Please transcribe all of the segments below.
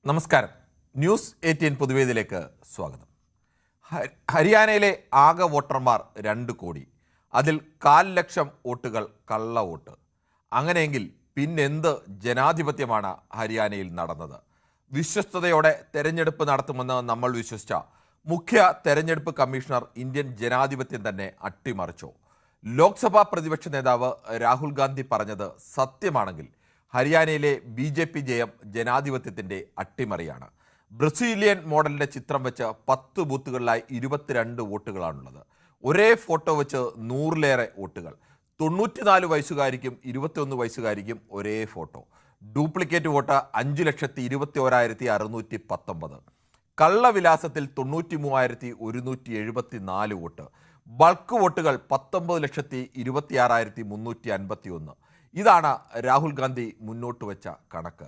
നമസ്കാരം. ന്യൂസ് 18 പൊതുവേദിയിലേക്ക് സ്വാഗതം. ഹരിയാനയിലെ ആകെ വോട്ടർമാർ 2 കോടി. അതിൽ 1/4 ലക്ഷം വോട്ടുകൾ കള്ള വോട്ട്. അങ്ങനെയെങ്കിൽ പിന്നെന്ത് ജനാധിപത്യമാണ് ഹരിയാനയിൽ നടന്നത്? വിശ്വസ്തയോടെ തെരഞ്ഞെടുപ്പ് നടത്തുമെന്ന് നമ്മൾ വിശ്വസിച്ച മുഖ്യ തെരഞ്ഞെടുപ്പ് കമ്മീഷണർ ഇന്ത്യൻ ജനാധിപത്യം തന്നെ അട്ടിമറിച്ചോ? ലോക്സഭാ പ്രതിപക്ഷ നേതാവ് രാഹുൽ ഗാന്ധി പറഞ്ഞത് സത്യമാണെങ്കിൽ ഹരിയാനയിലെ BJP ജയം ജനാധിപത്യത്തിൻ്റെ അട്ടിമറിയാണ്. ബ്രസീലിയൻ മോഡലിൻ്റെ ചിത്രം വെച്ച് 10 ബൂത്തുകളിലായി 22 വോട്ടുകളാണുള്ളത്. ഒരേ ഫോട്ടോ വെച്ച് 100-ലേറെ വോട്ടുകൾ. 94 വയസ്സുകാരിക്കും 21 വയസ്സുകാരിക്കും ഒരേ photo. Duplicate vote 5,21,619. കള്ളവിലാസത്തിൽ 93,174 vote. Bulk വോട്ടുകൾ 19,26,351. ഇതാണ് രാഹുൽ ഗാന്ധി മുന്നോട്ട് വെച്ച കണക്ക്.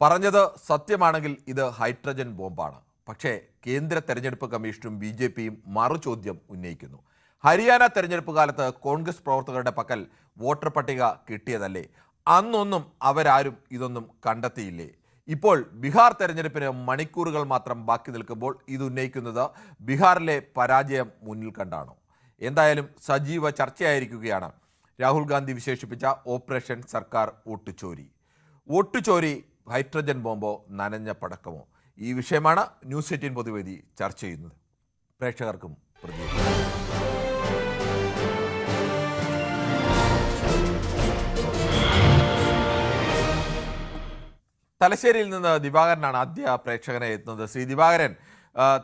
പറഞ്ഞത് സത്യമാണെങ്കിൽ ഇത് ഹൈഡ്രജൻ ബോംബാണ്. പക്ഷേ കേന്ദ്ര തെരഞ്ഞെടുപ്പ് കമ്മീഷനും BJPയും മറുചോദ്യം ഉന്നയിക്കുന്നു. ഹരിയാന തെരഞ്ഞെടുപ്പ് കാലത്ത് കോൺഗ്രസ് പ്രവർത്തകരുടെ പക്കൽ വോട്ടർ പട്ടിക കിട്ടിയതല്ലേ? അന്നൊന്നും അവരാരും ഇതൊന്നും കണ്ടെത്തിയില്ലേ? ഇപ്പോൾ ബീഹാർ തെരഞ്ഞെടുപ്പിന് മണിക്കൂറുകൾ മാത്രം ബാക്കി നിൽക്കുമ്പോൾ ഇത് ഉന്നയിക്കുന്നത് ബീഹാറിലെ പരാജയം മുന്നിൽ കണ്ടാണോ? എന്തായാലും സജീവ ചർച്ചയായിരിക്കുകയാണ് രാഹുൽ ഗാന്ധി വിശേഷിപ്പിച്ച ഓപ്പറേഷൻ സർക്കാർ വോട്ടുചോരി. വോട്ടുചോരി ഹൈഡ്രജൻ ബോംബോ നനഞ്ഞ പടക്കമോ? ഈ വിഷയമാണ് ന്യൂസ് 18 പൊതുവേദി ചർച്ച ചെയ്യുന്നത്. പ്രേക്ഷകർക്കും പ്രതികരിക്കും. തലശ്ശേരിയിൽ നിന്ന് ദിവാകരനാണ് ആദ്യ പ്രേക്ഷകനെ എത്തുന്നത്. ശ്രീ ദിവാകരൻ,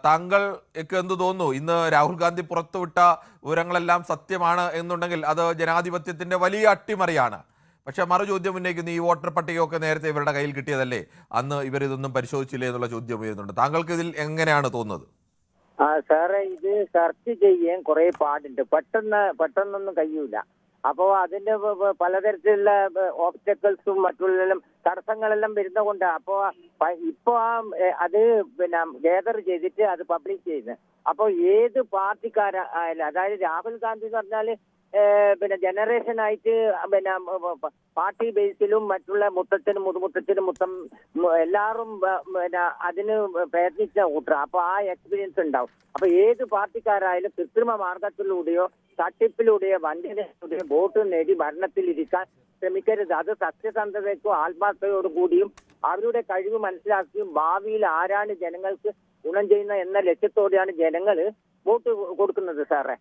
താങ്കൾക്ക് എന്തു തോന്നുന്നു? ഇന്ന് രാഹുൽ ഗാന്ധി പുറത്തുവിട്ട വിവരങ്ങളെല്ലാം സത്യമാണ് എന്നുണ്ടെങ്കിൽ അത് ജനാധിപത്യത്തിൻ്റെ വലിയ അട്ടിമറിയാണ്. പക്ഷെ മറുചോദ്യം ഉന്നയിക്കുന്നു, ഈ വോട്ടർ പട്ടികയൊക്കെ നേരത്തെ ഇവരുടെ കയ്യിൽ കിട്ടിയതല്ലേ, അന്ന് ഇവരിതൊന്നും പരിശോധിച്ചില്ലേ എന്നുള്ള ചോദ്യം ഉയരുന്നുണ്ട്. താങ്കൾക്ക് ഇതിൽ എങ്ങനെയാണ് തോന്നുന്നത്? സാറേ, ഇത് സെർച്ച് ചെയ്യാൻ കുറെ പാടുണ്ട്. പെട്ടെന്നൊന്നും കഴിയൂല. അപ്പോ അതിന്റെ പലതരത്തിലുള്ള ഓബ്സ്റ്റക്കിൾസും മറ്റുള്ള തടസ്സങ്ങളെല്ലാം വരുന്ന കൊണ്ട് അപ്പോ ഇപ്പൊ അത് ഗേദർ ചെയ്തിട്ട് അത് പബ്ലിഷ് ചെയ്യുന്നത്. അപ്പൊ ഏത് പാർട്ടിക്കാരായാലും, അതായത് രാഹുൽ ഗാന്ധി എന്ന് പറഞ്ഞാല് ജനറേഷൻ ആയിട്ട് പാർട്ടി ബേസിലും മറ്റുള്ള മുത്തച്ഛനും മുതുമുത്തച്ഛനും എല്ലാവരും അതിന് പ്രയത്നിച്ച കൂട്ടർ. അപ്പൊ ആ എക്സ്പീരിയൻസ് ഉണ്ടാവും. അപ്പൊ ഏത് പാർട്ടിക്കാരായാലും കൃത്രിമ മാർഗത്തിലൂടെയോ തട്ടിപ്പിലൂടെയോ വഞ്ചനയിലൂടെയോ വോട്ട് നേടി ഭരണത്തിലിരിക്കാൻ ശ്രമിക്കരുത്. അത് സത്യസന്ധതയ്ക്കും ആത്മാർത്ഥതയോടു കൂടിയും അവരുടെ കഴിവ് മനസ്സിലാക്കിയും ഭാവിയിൽ ആരാണ് ജനങ്ങൾക്ക് ഗുണം ചെയ്യുന്ന എന്ന ലക്ഷ്യത്തോടെയാണ് ജനങ്ങൾ വോട്ട് കൊടുക്കുന്നത്. സാറേ,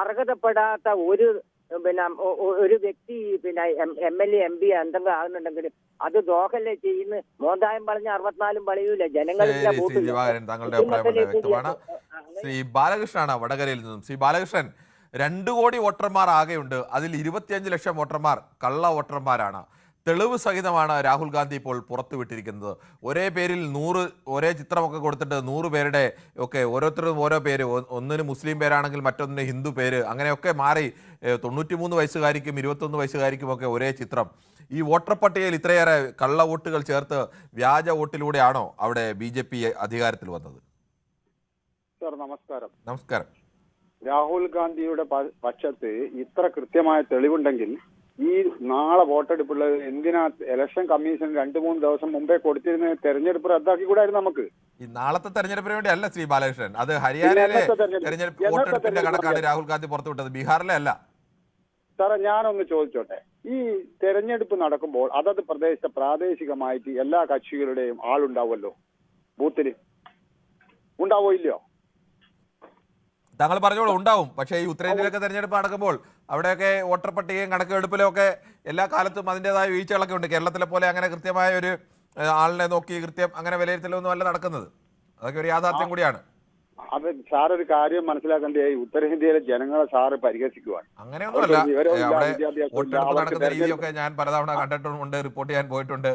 അർഹതപ്പെടാത്ത ഒരു വ്യക്തി MLA MP എന്തെങ്കിലും ആകുന്നുണ്ടെങ്കിൽ അത് ദോഹല്ലേ ചെയ്യുന്ന മോന്തായം പറഞ്ഞ 64 വളയൂല ജനങ്ങളില്ല. ശ്രീ ബാലകൃഷ്ണനാണ് വടകരയിൽ നിന്നും. ശ്രീ ബാലകൃഷ്ണൻ, 2 കോടി വോട്ടർമാർ ആകെയുണ്ട്. അതിൽ 25 ലക്ഷം വോട്ടർമാർ കള്ള വോട്ടർമാരാണ്. തെളിവ് സഹിതമാണ് രാഹുൽ ഗാന്ധി ഇപ്പോൾ പുറത്തുവിട്ടിരിക്കുന്നത്. ഒരേ പേരിൽ 100 ഒരേ ചിത്രമൊക്കെ കൊടുത്തിട്ട് 100 പേരുടെ ഒക്കെ ഓരോരുത്തരും ഓരോ പേര്, ഒന്നിന് മുസ്ലിം പേരാണെങ്കിൽ മറ്റൊന്നിന് ഹിന്ദു പേര്, അങ്ങനെയൊക്കെ മാറി 93 വയസ്സുകാരിക്കും 21 വയസ്സുകാരിക്കും ഒക്കെ ഒരേ ചിത്രം. ഈ വോട്ടർ പട്ടികയിൽ ഇത്രയേറെ കള്ള വോട്ടുകൾ ചേർത്ത് വ്യാജ വോട്ടിലൂടെയാണോ അവിടെ BJP അധികാരത്തിൽ വന്നത്? സർ, നമസ്കാരം. നമസ്കാരം. രാഹുൽ ഗാന്ധിയുടെ പക്ഷത്ത് ഇത്ര കൃത്യമായ തെളിവുണ്ടെങ്കിൽ ഈ നാളെ വോട്ടെടുപ്പുള്ള എന്തിനാ ഇലക്ഷൻ കമ്മീഷൻ 2-3 ദിവസം മുമ്പേ കൊടുത്തിരുന്ന തെരഞ്ഞെടുപ്പ് റദ്ദാക്കി കൂടായിരുന്നു നമുക്ക്? ഈ നാളത്തെ തെരഞ്ഞെടുപ്പിന് വേണ്ടി അല്ല ശ്രീ ബാലകൃഷ്ണൻ, അത് ഹരിയാനയിലെ തെരഞ്ഞെടുപ്പ് വോട്ടെടുപ്പിന്റെ കണക്കാണ് രാഹുൽ ഗാന്ധി പുറത്തുവിട്ടത്, ബീഹാറിലെ അല്ല. സാറേ, ഞാനൊന്ന് ചോദിച്ചോട്ടെ, ഈ തെരഞ്ഞെടുപ്പ് നടക്കുമ്പോൾ അതത് പ്രാദേശികമായിട്ട് എല്ലാ കക്ഷികളുടെയും ആളുണ്ടാവുമല്ലോ, ബൂത്തിന് ഉണ്ടാവോ ഇല്ലയോ? താങ്കൾ പറഞ്ഞോളൂ, ഉണ്ടാവും. പക്ഷേ ഈ ഉത്തരേന്ത്യയിലൊക്കെ തെരഞ്ഞെടുപ്പ് നടക്കുമ്പോൾ അവിടെയൊക്കെ വോട്ടർ പട്ടികയും കണക്കെടുപ്പിലും ഒക്കെ എല്ലാ കാലത്തും അതിൻ്റെതായ വീഴ്ചകളൊക്കെ ഉണ്ട്. കേരളത്തിലെ പോലെ അങ്ങനെ കൃത്യമായ ഒരു ആളിനെ നോക്കി കൃത്യം അങ്ങനെ വിലയിരുത്തലൊന്നും അല്ല നടക്കുന്നത്. അതൊക്കെ ഒരു യാഥാർത്ഥ്യം കൂടിയാണ്. അത് സാറൊരു കാര്യം മനസ്സിലാക്കേണ്ടേ, ഉത്തരേന്ത്യയിലെ ജനങ്ങളെ സാറ് പരിഹസിക്കുവാണ്. അങ്ങനെയൊന്നുമല്ല. അവിടെ വോട്ടെടുപ്പ് നടക്കുന്ന രീതിയൊക്കെ ഞാൻ പലതവണ കണ്ടിട്ടുണ്ട്, റിപ്പോർട്ട് ചെയ്യാൻ പോയിട്ടുണ്ട്.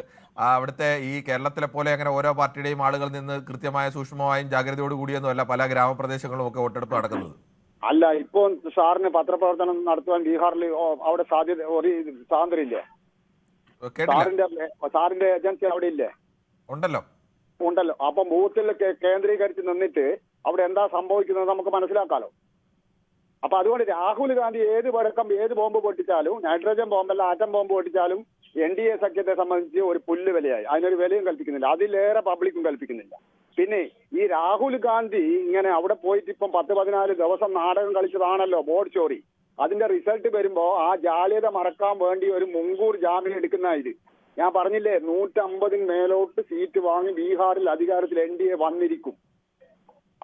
അവിടുത്തെ ഈ കേരളത്തിലെ പോലെ അങ്ങനെ ഓരോ പാർട്ടിയുടെയും ആളുകൾ നിന്ന് കൃത്യമായ സൂക്ഷ്മമായും ജാഗ്രതയോട് കൂടിയൊന്നും അല്ല പല ഗ്രാമപ്രദേശങ്ങളും ഒക്കെ വോട്ടെടുപ്പ് നടക്കുന്നത്. അല്ല, ഇപ്പൊ സാറിന് പത്രപ്രവർത്തനം നടത്തുവാൻ ബീഹാറിൽ അവിടെ സ്വാതന്ത്ര്യം ഇല്ലേ? സാറിന്റെ ഏജൻസി അവിടെ ഇല്ലേ? ഉണ്ടല്ലോ. അപ്പൊ ബൂത്തിൽ കേന്ദ്രീകരിച്ച് നിന്നിട്ട് അവിടെ എന്താ സംഭവിക്കുന്നത് നമുക്ക് മനസ്സിലാക്കാലോ. അപ്പൊ അതുകൊണ്ട് രാഹുൽ ഗാന്ധി ഏത് ബോംബ് പൊട്ടിച്ചാലും, നൈട്രജൻ ബോംബല്ല ആറ്റം ബോംബ് പൊട്ടിച്ചാലും NDA സഖ്യത്തെ സംബന്ധിച്ച് ഒരു പുല്ല് വിലയായി. അതിനൊരു വിലയും കൽപ്പിക്കുന്നില്ല, അതിലേറെ പബ്ലിക്കും കൽപ്പിക്കുന്നില്ല. പിന്നെ ഈ രാഹുൽ ഗാന്ധി ഇങ്ങനെ അവിടെ പോയിട്ട് ഇപ്പം 10-14 ദിവസം നാടകം കളിച്ചതാണല്ലോ ബോർഡ് ചോറി. അതിന്റെ റിസൾട്ട് വരുമ്പോ ആ ജാള്യത മറക്കാൻ വേണ്ടി ഒരു മുൻകൂർ ജാമ്യം എടുക്കുന്ന ഇത്. ഞാൻ പറഞ്ഞില്ലേ 150 മേലോട്ട് സീറ്റ് വാങ്ങി ബീഹാറിൽ അധികാരത്തിൽ NDA വന്നിരിക്കും.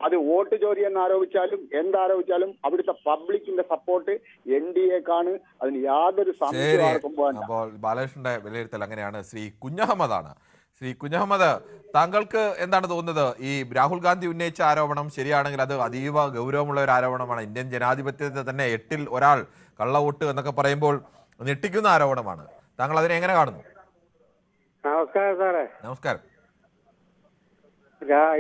അത് വോട്ട് ചോരി എന്നാരോപിച്ചാലും എന്താരോപിച്ചാലും അവിടുത്തെ പബ്ലിക്കിന്റെ സപ്പോർട്ട് NDAക്കാണ്. അതിന് യാതൊരു സംശയവും ആർക്കും വേണ്ട. അപ്പോൾ ബാലകൃഷ്ണന്റെ വിലയിരുത്തൽ അങ്ങനെയാണ്. ശ്രീ കുഞ്ഞഹമ്മദാണ്. ശ്രീ കുഞ്ഞഹമ്മദ്, താങ്കൾക്ക് എന്താണ് തോന്നുന്നത്? ഈ രാഹുൽ ഗാന്ധി ഉന്നയിച്ച ആരോപണം ശരിയാണെങ്കിൽ അത് അതീവ ഗൗരവമുള്ള ഒരു ആരോപണമാണ്. ഇന്ത്യൻ ജനാധിപത്യത്തെ തന്നെ 8-ൽ ഒരാൾ കള്ളവോട്ട് എന്നൊക്കെ പറയുമ്പോൾ ഞെട്ടിക്കുന്ന ആരോപണമാണ്. താങ്കൾ അതിനെ എങ്ങനെ കാണുന്നു? നമസ്കാരം സാറേ. നമസ്കാരം.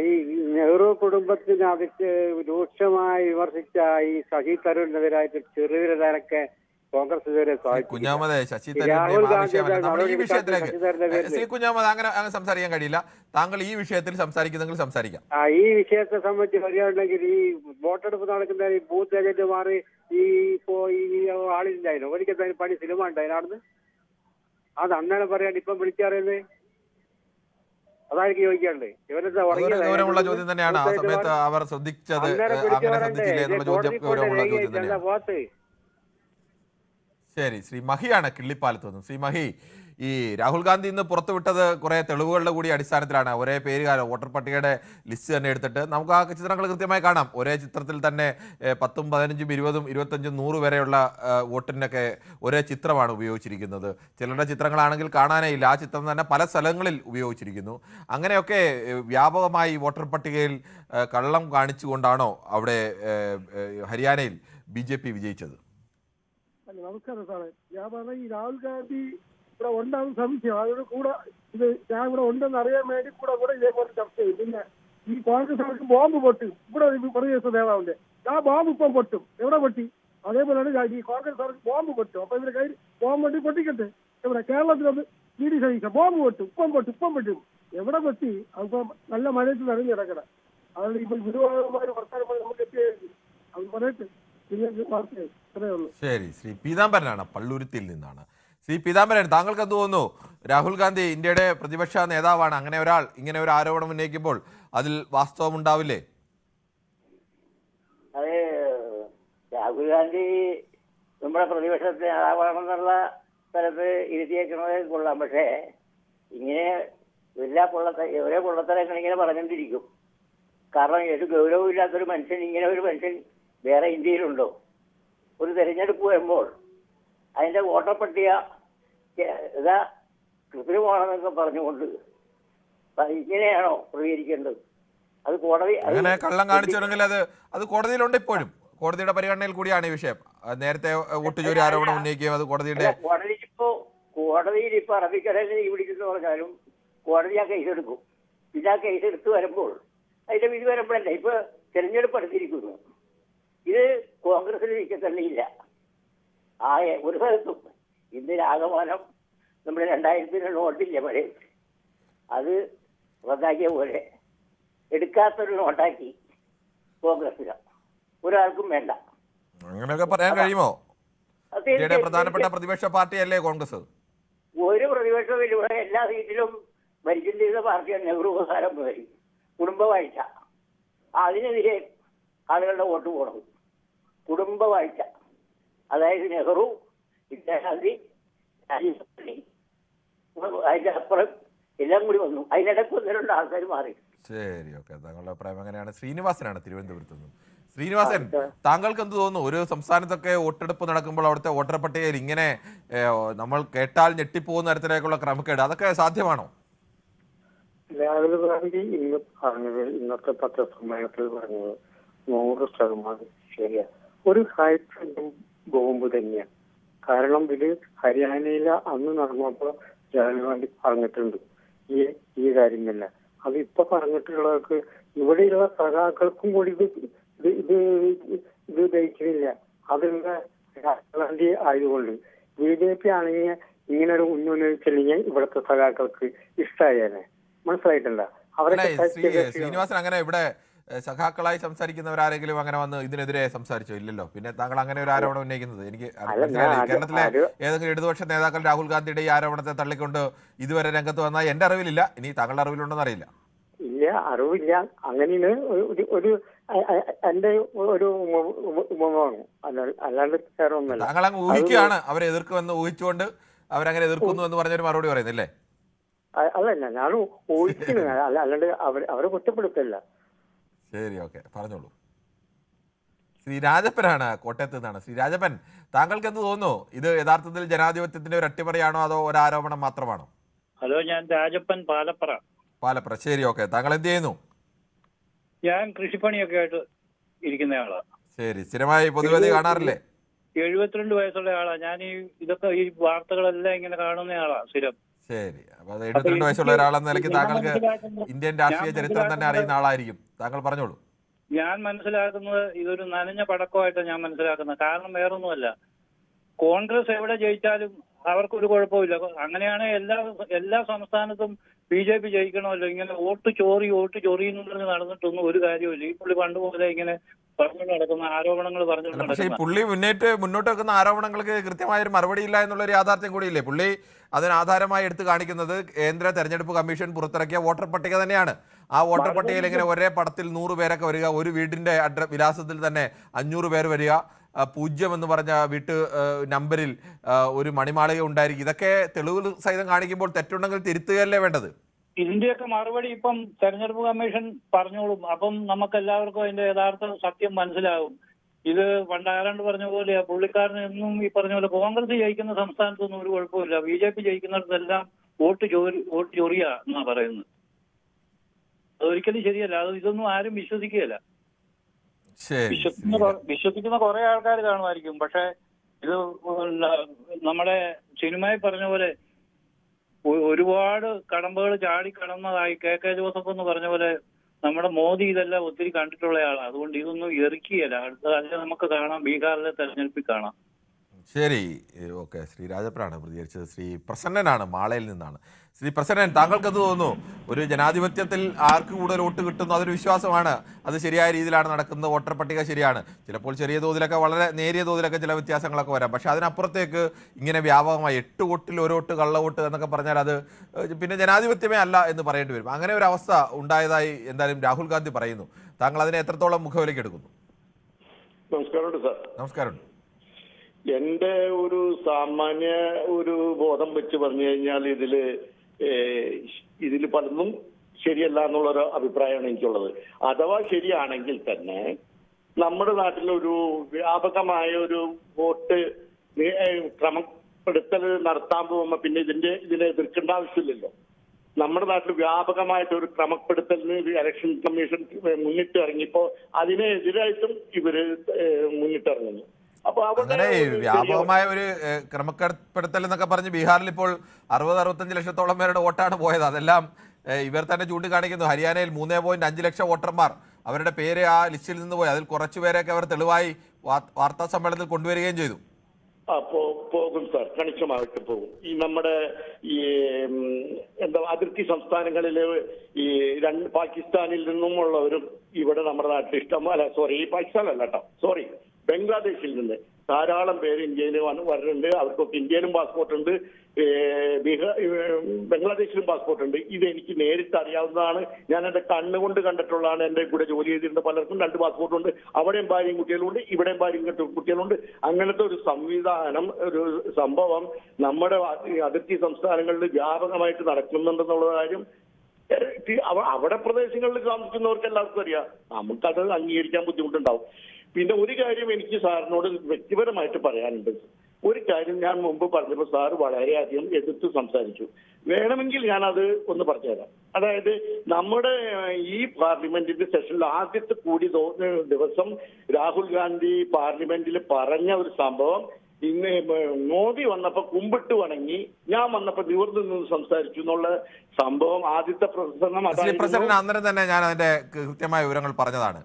ഈ നെഹ്റു കുടുംബത്തിനകത്ത് രൂക്ഷമായി വിമർശിച്ച ഈ ശശി തരൂരിനെതിരായിട്ട് ചെറുവിരലൊക്കെ കോൺഗ്രസ് ഇതുവരെ കുഞ്ഞാമത് ശശി തരൂരിന്റെ വിഷയമല്ല നമ്മൾ ഈ വിഷയത്തിലേക്ക്. ശ്രീ കുഞ്ഞാമത്, അങ്ങനെ സംസാരിക്കാൻ കഴിയില്ല. താങ്കൾ ഈ വിഷയത്തിൽ സംസാരിക്കുന്നെങ്കിൽ സംസാരിക്കാം. ഈ വിഷയത്തെ സംബന്ധിച്ച് വരികയാണെങ്കിൽ ഈ വോട്ടെടുപ്പ് നടക്കുന്ന ഈ ബൂത്ത് ഏജന്റുമാർ ഈ ആളില്ലായിരുന്നു. ഒരിക്കലും പണി സിനിമ ഉണ്ടായിരുന്നു. അത് അന്നേരം പറയാൻ ഇപ്പം വിളിച്ചറിയുന്നത് അതായിരിക്കും ചോദിക്കാണ്ട്. ഗൗരവമുള്ള ചോദ്യം തന്നെയാണ്. ആ സമയത്ത് അവർ ശ്രദ്ധിച്ചത് അങ്ങനെ ശ്രദ്ധിച്ചില്ലേ എന്നുള്ള ചോദ്യം ഗൗരവമുള്ള ചോദ്യം തന്നെയാണ്. ശരി, ശ്രീ മഹിയാണ് കിള്ളിപ്പാലത്ത് നിന്നും. ശ്രീ മഹി, ഈ രാഹുൽ ഗാന്ധി ഇന്ന് പുറത്തുവിട്ടത് കുറെ തെളിവുകളുടെ കൂടി അടിസ്ഥാനത്തിലാണ്. ഒരേ പേരുകാരോ വോട്ടർ പട്ടികയുടെ ലിസ്റ്റ് തന്നെ എടുത്തിട്ട് നമുക്ക് ആ ചിത്രങ്ങൾ കൃത്യമായി കാണാം. ഒരേ ചിത്രത്തിൽ തന്നെ 10, 15, 20, 25, 100 വരെയുള്ള വോട്ടിനൊക്കെ ഒരേ ചിത്രമാണ് ഉപയോഗിച്ചിരിക്കുന്നത്. ചിലരുടെ ചിത്രങ്ങളാണെങ്കിൽ കാണാനേ ഇല്ല. ആ ചിത്രം തന്നെ പല സ്ഥലങ്ങളിൽ ഉപയോഗിച്ചിരിക്കുന്നു. അങ്ങനെയൊക്കെ വ്യാപകമായി വോട്ടർ പട്ടികയിൽ കള്ളം കാണിച്ചുകൊണ്ടാണോ അവിടെ ഹരിയാനയിൽ BJP വിജയിച്ചത്? നമസ്കാരം സാറേ. ഞാൻ പറഞ്ഞ ഈ രാഹുൽ ഗാന്ധി ഇവിടെ ഉണ്ടാകുന്ന സംശയം അതോട് കൂടെ ഇത് ഞാൻ ഇവിടെ ഉണ്ടെന്ന് അറിയാൻ വേണ്ടി കൂടെ ഇതേപോലെ ചർച്ച ചെയ്യും. പിന്നെ ഈ കോൺഗ്രസ് ബോംബ് പൊട്ടും ഇവിടെ പ്രദേശ നേതാവിന്റെ ആ ബോംബ് ഇപ്പം പൊട്ടും. എവിടെ പൊട്ടി? അതേപോലെയാണ് ഈ കോൺഗ്രസ് ബോംബ് പൊട്ടും. അപ്പൊ ഇവരുടെ കയ്യിൽ ബോംബ് പൊട്ടിക്കട്ടെ. എവിടെ? കേരളത്തിലൊന്ന് VD സതീശൻ ബോംബ് പൊട്ടും, ഇപ്പം പൊട്ടും. എവിടെ പൊട്ടി? അതിപ്പം നല്ല മഴയത്ത് നനഞ്ഞു കിടക്കണം. അതുകൊണ്ട് ഇപ്പൊ ഗുരുവായൂർമാർ വർത്താനം നമുക്ക് എത്തിയായിരിക്കും. അത് പറയട്ടെ. ശരി, ശ്രീ പീതാംബരനാണ് പള്ളൂരുത്തിയിൽ നിന്നാണ്. ശ്രീ പീതാംബരൻ, താങ്കൾക്ക് എന്ത് തോന്നുന്നു? രാഹുൽ ഗാന്ധി ഇന്ത്യയുടെ പ്രതിപക്ഷ നേതാവാണ്. അങ്ങനെ ഒരാൾ ഇങ്ങനെ ഒരു ആരോപണം ഉന്നയിക്കുമ്പോൾ അതിൽ വാസ്തവം ഉണ്ടാവില്ലേ? അത് രാഹുൽ ഗാന്ധി നമ്മുടെ പ്രതിപക്ഷ നേതാവാണെന്നുള്ള സ്ഥലത്ത് ഇരുത്തിയേക്കുന്നത് കൊള്ളാം. പക്ഷേ ഇങ്ങനെ ഒരേ പൊള്ളത്തരങ്ങൾ ഇങ്ങനെ പറഞ്ഞുകൊണ്ടിരിക്കും. കാരണം ഒരു ഗൗരവമില്ലാത്തൊരു മനുഷ്യൻ, ഇങ്ങനെ ഒരു മനുഷ്യൻ വേറെ ഇന്ത്യയിലുണ്ടോ? ഒരു തെരഞ്ഞെടുപ്പ് വരുമ്പോൾ അതിന്റെ വോട്ടർ പട്ടിക ഇതാ കൃത്രിമമാണെന്നൊക്കെ പറഞ്ഞുകൊണ്ട് ഇങ്ങനെയാണോ പ്രതികരിക്കേണ്ടത്? അത് കോടതി അങ്ങനെ കള്ളം കാണിച്ചിരുന്നെങ്കിൽ അത് കോടതിയിലുണ്ട്. ഇപ്പോഴും കോടതിയുടെ പരിഗണനയിൽ കൂടിയാണ് ഈ വിഷയം. നേരത്തെ വോട്ടുചോരി ആരോപണം ഉന്നയിക്കുകയും അത് കോടതിയിൽ ഇപ്പൊ അറബിക്കടലിൽ പിടിക്കുന്നു പറഞ്ഞാലും കോടതി ആ കേസ് എടുക്കും. പിന്നെ ആ കേസ് എടുത്തു വരുമ്പോൾ അതിന്റെ വിധി വരുമ്പോഴല്ലേ ഇപ്പൊ തെരഞ്ഞെടുപ്പ് എടുത്തിരിക്കുന്നു. ഇത് കോൺഗ്രസിൽ ഇരിക്കത്തന്നെയില്ല. ഒരു സ്ഥലത്തും ഇന്ന് രാഗമാനം നമ്മുടെ 2000 നോട്ടില്ലേ പഴയ, അത് റദ്ദാക്കിയ പോലെ എടുക്കാത്തൊരു നോട്ടാക്കി കോൺഗ്രസിന് ഒരാൾക്കും വേണ്ട. അങ്ങനെയൊക്കെ പറയാൻ കഴിയുമോ? ഇന്ത്യയുടെ പ്രധാനപ്പെട്ട പ്രതിപക്ഷ പാർട്ടിയല്ലേ കോൺഗ്രസ്? ഒരു പ്രതിപക്ഷവും ഇവിടെ എല്ലാ സീറ്റിലും ഭരിച്ചിരുന്ന പാർട്ടിയാണ് നെഹ്റു പ്രധാനം മുതൽ കുടുംബവാഴ്ച. അതിനെതിരെ ആളുകളുടെ വോട്ട് പോകണം. കുടുംബവാഴ്ച, അതായത് നെഹ്റു, ഇന്ദിരാഗാന്ധി, രാജീവ് ഗാന്ധി, അതിന്റെ അപ്പുറം എല്ലാം കൂടി വന്നു. അതിനിടയ്ക്ക് 1-2 ആൾക്കാർ മാറി. ശരി, ഓക്കെ. താങ്കളുടെ അഭിപ്രായം അങ്ങനെയാണ്. ശ്രീനിവാസനാണ് തിരുവനന്തപുരത്ത് നിന്നും. ശ്രീനിവാസൻ, താങ്കൾക്ക് എന്ത് തോന്നുന്നു? ഒരു സംസ്ഥാനത്തൊക്കെ വോട്ടെടുപ്പ് നടക്കുമ്പോൾ അവിടുത്തെ വോട്ടർ പട്ടികയിൽ ഇങ്ങനെ നമ്മൾ കേട്ടാൽ ഞെട്ടിപ്പോകുന്ന തരത്തിലേക്കുള്ള ക്രമക്കേട്, അതൊക്കെ സാധ്യമാണോ? രാഹുൽ ഗാന്ധി ഇന്ന് പറഞ്ഞത്, ഇന്നത്തെ പത്രസമ്മേളനത്തിൽ പറഞ്ഞത് 100% ശരിയാണ്. ഒരു ഹൈഡ്രജൻ ബോംബ് തന്നെയാണ്. കാരണം ഇത് ഹരിയാനയിലെ അന്ന് നടന്നപ്പോൾ രാഹുൽ ഗാന്ധി പറഞ്ഞിട്ടുണ്ട് ഈ കാര്യമല്ല. അത് ഇപ്പൊ പറഞ്ഞിട്ടുള്ളവർക്ക് ഇവിടെയുള്ള സഖാക്കൾക്കും കൂടി ഇത് ദഹിക്കുന്നില്ല. അതിനുള്ള രാഹുൽ ഗാന്ധി ആയതുകൊണ്ട് BJP ആണെങ്കിൽ ഇങ്ങനെ ഒരു ഉന്നയിച്ചില്ലെങ്കിൽ ഇവിടുത്തെ സഖാക്കൾക്ക് ഇഷ്ടമായേനെ. മനസ്സിലായിട്ടില്ല? ശ്രീനിവാസൻ, അങ്ങനെ ഇവിടെ സഖാക്കളായി സംസാരിക്കുന്നവരാരെങ്കിലും അങ്ങനെ വന്ന് ഇതിനെതിരെ സംസാരിച്ചോ? ഇല്ലല്ലോ. പിന്നെ താങ്കൾ അങ്ങനെ ഒരു ആരോപണം ഉന്നയിക്കുന്നത് എനിക്ക് മനസ്സിലായില്ല. കേരളത്തിലെ ഏതെങ്കിലും ഇടതുപക്ഷ നേതാക്കൾ രാഹുൽ ഗാന്ധിയുടെ ഈ ആരോപണത്തെ തള്ളിക്കൊണ്ട് ഇതുവരെ രംഗത്ത് വന്നാൽ എൻ്റെ അറിവിലില്ല. ഇനി താങ്കളുടെ അറിവിലുണ്ടെന്ന് അറിയില്ല. ഇല്ല, അറിവില്ല. അങ്ങനെയാണ് ഒരു എന്റെ ഒരു ഉപമാണ്, അല്ലാണ്ട് വേറെ ഒന്നല്ല. താങ്കൾ അങ്ങ് ഊഹിക്കുകയാണ് അവരെ എതിർക്കുമെന്ന് ഊഹിച്ചുകൊണ്ട് അവരങ്ങനെ എതിർക്കുന്നു എന്ന് പറഞ്ഞൊരു മറുപടി പറയുന്നില്ലേ? അതല്ല, ഞാൻ ഊഹിക്കുന്നു, അല്ലാണ്ട് അവരെ കുറ്റപ്പെടുത്തല്ല. ശരി, ഓക്കെ, പറഞ്ഞോളൂ. ശ്രീ രാജപ്പനാണ് കോട്ടയത്ത് നിന്നാണ്. ശ്രീ രാജപ്പൻ, താങ്കൾക്ക് എന്ത് തോന്നുന്നു? ഇത് യഥാർത്ഥത്തിൽ ജനാധിപത്യത്തിന്റെ ഒരു അട്ടിമറിയാണോ അതോ ഒരു ആരോപണം മാത്രമാണോ? ഹലോ, ഞാൻ രാജപ്പൻ, പാലപ്ര. ശരി, ഓക്കെ. താങ്കൾ എന്ത് ചെയ്യുന്നു? ഞാൻ കൃഷിപ്പണിയൊക്കെ ആയിട്ട് ഇരിക്കുന്നയാളാ. ശരി, സ്ഥിരമായി പൊതുവേദി കാണാറില്ലേ? 72 വയസ്സുള്ള ആളാ ഞാൻ. ഈ വാർത്തകളെല്ലാം ഇങ്ങനെ കാണുന്നയാളാ സ്ഥിരം. ശരി, അപ്പൊ 72 വയസ്സുള്ള ഒരാളെന്ന നിലയ്ക്ക് താങ്കൾക്ക് ഇന്ത്യൻ രാഷ്ട്രീയ ചരിത്രം തന്നെ അറിയുന്ന ആളായിരിക്കും. താങ്കൾ പറഞ്ഞോളൂ. ഞാൻ മനസ്സിലാക്കുന്നത് ഇതൊരു നനഞ്ഞ പടക്കമായിട്ടാണ് ഞാൻ മനസ്സിലാക്കുന്നത്. കാരണം വേറൊന്നുമല്ല, കോൺഗ്രസ് എവിടെ ജയിച്ചാലും അവർക്കൊരു കുഴപ്പമില്ല. അങ്ങനെയാണ് എല്ലാ സംസ്ഥാനത്തും BJP ജയിക്കണമല്ലോ. ഇങ്ങനെ വോട്ട് ചോറി എന്ന് പറഞ്ഞ് നടന്നിട്ടൊന്നും ഒരു കാര്യമില്ല. ഈ പുള്ളി പണ്ട് പോലെ ഇങ്ങനെ പറഞ്ഞു നടക്കുന്ന ആരോപണങ്ങൾ പറഞ്ഞു. പക്ഷേ ഈ പുള്ളി മുന്നോട്ട് വെക്കുന്ന ആരോപണങ്ങൾക്ക് കൃത്യമായൊരു മറുപടി ഇല്ല എന്നുള്ളൊരു യാഥാർത്ഥ്യം കൂടിയില്ലേ? പുള്ളി അതിനാധാരമായി എടുത്തു കാണിക്കുന്നത് കേന്ദ്ര തെരഞ്ഞെടുപ്പ് കമ്മീഷൻ പുറത്തിറക്കിയ വോട്ടർ പട്ടിക തന്നെയാണ്. ആ വോട്ടർ പട്ടികയിൽ ഇങ്ങനെ ഒരേ പടത്തിൽ 100 പേരൊക്കെ വരിക, ഒരു വീടിന്റെ വിലാസത്തിൽ തന്നെ 500 പേര് വരിക, 0 എന്ന് പറഞ്ഞ വീട്ട് നമ്പറിൽ ഒരു മണിമാളിക ഉണ്ടായിരിക്കും. ഇതൊക്കെ തെളിവ് സഹിതം കാണിക്കുമ്പോൾ തെറ്റുണ്ടെങ്കിൽ തിരുത്തുകയല്ലേ വേണ്ടത്? ഇതിന്റെയൊക്കെ മറുപടി ഇപ്പം തെരഞ്ഞെടുപ്പ് കമ്മീഷൻ പറഞ്ഞോളും. അപ്പം നമുക്ക് എല്ലാവർക്കും അതിന്റെ യഥാർത്ഥ സത്യം മനസ്സിലാകും. ഇത് പണ്ട് ആരാണ്ട് പറഞ്ഞ പോലെ പുള്ളിക്കാരന് എന്നും ഈ പറഞ്ഞ പോലെ കോൺഗ്രസ് ജയിക്കുന്ന സംസ്ഥാനത്തൊന്നും ഒരു കുഴപ്പമില്ല, BJP ജയിക്കുന്നിടത്തെല്ലാം വോട്ട് ചൊറിയ എന്നാ പറയുന്നത്. അതൊരിക്കലും ശരിയല്ല. ഇതൊന്നും ആരും വിശ്വസിക്കുകയല്ല. വിശ്വസിക്കുന്ന കുറെ ആൾക്കാർ കാണുമായിരിക്കും. പക്ഷെ ഇത് നമ്മുടെ സിനിമയിൽ പറഞ്ഞ പോലെ ഒരുപാട് കടമ്പകൾ ചാടിക്കടന്നതായി KK ജോസഫ് എന്ന് പറഞ്ഞ പോലെ നമ്മുടെ മോദി ഇതെല്ലാം ഒത്തിരി കണ്ടിട്ടുള്ള ആളാണ്. അതുകൊണ്ട് ഇതൊന്നും എറിക്കുകയല്ല. അടുത്ത നമുക്ക് കാണാം, ബീഹാറിലെ തെരഞ്ഞെടുപ്പിൽ കാണാം. ശരി, ഓക്കെ. ശ്രീ രാജപ്പനാണ് പ്രതികരിച്ചത്. ശ്രീ പ്രസന്നനാണ്, മാളയിൽ നിന്നാണ്. ശ്രീ പ്രസന്നൻ, താങ്കൾക്ക് എന്ത് തോന്നുന്നു? ഒരു ജനാധിപത്യത്തിൽ ആർക്ക് കൂടുതൽ വോട്ട് കിട്ടുന്നു അതൊരു വിശ്വാസമാണ്. അത് ശരിയായ രീതിയിലാണ് നടക്കുന്നത്. വോട്ടർ പട്ടിക ശരിയാണ്. ചിലപ്പോൾ ചെറിയ തോതിലൊക്കെ, വളരെ നേരിയ തോതിലൊക്കെ ചില വ്യത്യാസങ്ങളൊക്കെ വരാം. പക്ഷേ അതിനപ്പുറത്തേക്ക് ഇങ്ങനെ വ്യാപകമായി 8 വോട്ടിൽ 1 വോട്ട് കള്ളവോട്ട് എന്നൊക്കെ പറഞ്ഞാൽ അത് പിന്നെ ജനാധിപത്യമേ അല്ല എന്ന് പറയേണ്ടി വരും. അങ്ങനെ ഒരു അവസ്ഥ ഉണ്ടായതായി എന്തായാലും രാഹുൽ ഗാന്ധി പറയുന്നു. താങ്കൾ അതിനെ എത്രത്തോളം മുഖവിലേക്ക് എടുക്കുന്നു? നമസ്കാരമുണ്ട് സാർ. നമസ്കാരമുണ്ട്. എന്റെ ഒരു സാമാന്യ ഒരു ബോധം വെച്ച് പറഞ്ഞു കഴിഞ്ഞാൽ ഇതിൽ പലതും ശരിയല്ല എന്നുള്ളൊരു അഭിപ്രായമാണ് എനിക്കുള്ളത്. അഥവാ ശരിയാണെങ്കിൽ തന്നെ നമ്മുടെ നാട്ടിലൊരു വ്യാപകമായ ഒരു വോട്ട് ക്രമപ്പെടുത്തൽ നടത്താൻ പോകുമ്പോൾ പിന്നെ ഇതിനെ എതിർക്കേണ്ട ആവശ്യമില്ലല്ലോ. നമ്മുടെ നാട്ടിൽ വ്യാപകമായിട്ട് ഒരു ക്രമപ്പെടുത്തലിന് ഇലക്ഷൻ കമ്മീഷൻ മുന്നിട്ട് ഇറങ്ങിയപ്പോ അതിനെതിരായിട്ടും ഇവര് മുന്നിട്ടിറങ്ങുന്നു. അങ്ങനെ വ്യാപകമായ ഒരു ക്രമപ്പെടുത്തൽ എന്നൊക്കെ പറഞ്ഞ് ബീഹാറിൽ ഇപ്പോൾ 60-65 ലക്ഷത്തോളം പേരുടെ വോട്ടാണ് പോയത്. അതെല്ലാം ഇവർ തന്നെ ചൂണ്ടിക്കാണിക്കുന്നു. ഹരിയാനയിൽ 3.5 ലക്ഷം വോട്ടർമാർ അവരുടെ പേര് ആ ലിസ്റ്റിൽ നിന്ന് പോയി. അതിൽ കുറച്ചുപേരെയൊക്കെ അവർ തെളിവായി വാർത്താ സമ്മേളനത്തിൽ കൊണ്ടുവരികയും ചെയ്തു. പോകും സാർ, കണിശമായിട്ട് പോകും. ഈ നമ്മുടെ ഈ അതിർത്തി സംസ്ഥാനങ്ങളില് ഈ പാകിസ്ഥാനിൽ നിന്നുമുള്ളവരും ഇവിടെ നമ്മുടെ നാട്ടിൽ പാകിസ്ഥാനല്ല കേട്ടോ, ബംഗ്ലാദേശിൽ നിന്ന് ധാരാളം പേര് ഇന്ത്യയിൽ വരുന്നുണ്ട്. അവർക്കൊക്കെ ഇന്ത്യയിലും പാസ്പോർട്ട് ഉണ്ട്, ബംഗ്ലാദേശിലും പാസ്പോർട്ട് ഉണ്ട്. ഇത് എനിക്ക് നേരിട്ട് അറിയാവുന്നതാണ്. ഞാൻ എന്റെ കണ്ണുകൊണ്ട് കണ്ടിട്ടുള്ളതാണ്. എന്റെ കൂടെ ജോലി ചെയ്തിട്ടുണ്ട് പലർക്കും 2 പാസ്പോർട്ട് ഉണ്ട്. അവിടെയും ഭാര്യയും കുട്ടികളുണ്ട്, ഇവിടെയും ഭാര്യയും കുട്ടികളുണ്ട്. അങ്ങനത്തെ ഒരു സംവിധാനം, ഒരു സംഭവം നമ്മുടെ അതിർത്തി സംസ്ഥാനങ്ങളിൽ വ്യാപകമായിട്ട് നടക്കുന്നുണ്ടെന്നുള്ള കാര്യം അവിടെ പ്രദേശങ്ങളിൽ താമസിക്കുന്നവർക്ക് എല്ലാവർക്കും അറിയാം. നമുക്കത് അംഗീകരിക്കാൻ ബുദ്ധിമുട്ടുണ്ടാവും. പിന്നെ ഒരു കാര്യം എനിക്ക് സാറിനോട് വ്യക്തിപരമായിട്ട് പറയാനുണ്ട്. ഒരു കാര്യം ഞാൻ മുമ്പ് പറഞ്ഞപ്പോൾ സാർ വളരെയധികം എതിർത്ത് സംസാരിച്ചു. വേണമെങ്കിൽ ഞാനത് ഒന്ന് പറഞ്ഞുതരാം. അതായത് നമ്മുടെ ഈ പാർലമെന്റിന്റെ സെഷനിൽ ആദ്യത്തെ ദിവസം രാഹുൽ ഗാന്ധി പാർലമെന്റിൽ പറഞ്ഞ ഒരു സംഭവം, ഇന്ന് മോദി വന്നപ്പോ കുമ്പിട്ട് വണങ്ങി, ഞാൻ വന്നപ്പോ നിവർന്നു നിന്ന് സംസാരിച്ചു എന്നുള്ള സംഭവം ആദ്യത്തെ പ്രസംഗം. അന്നേരം തന്നെ ഞാൻ അതിന്റെ കൃത്യമായ വിവരങ്ങൾ പറഞ്ഞതാണ്.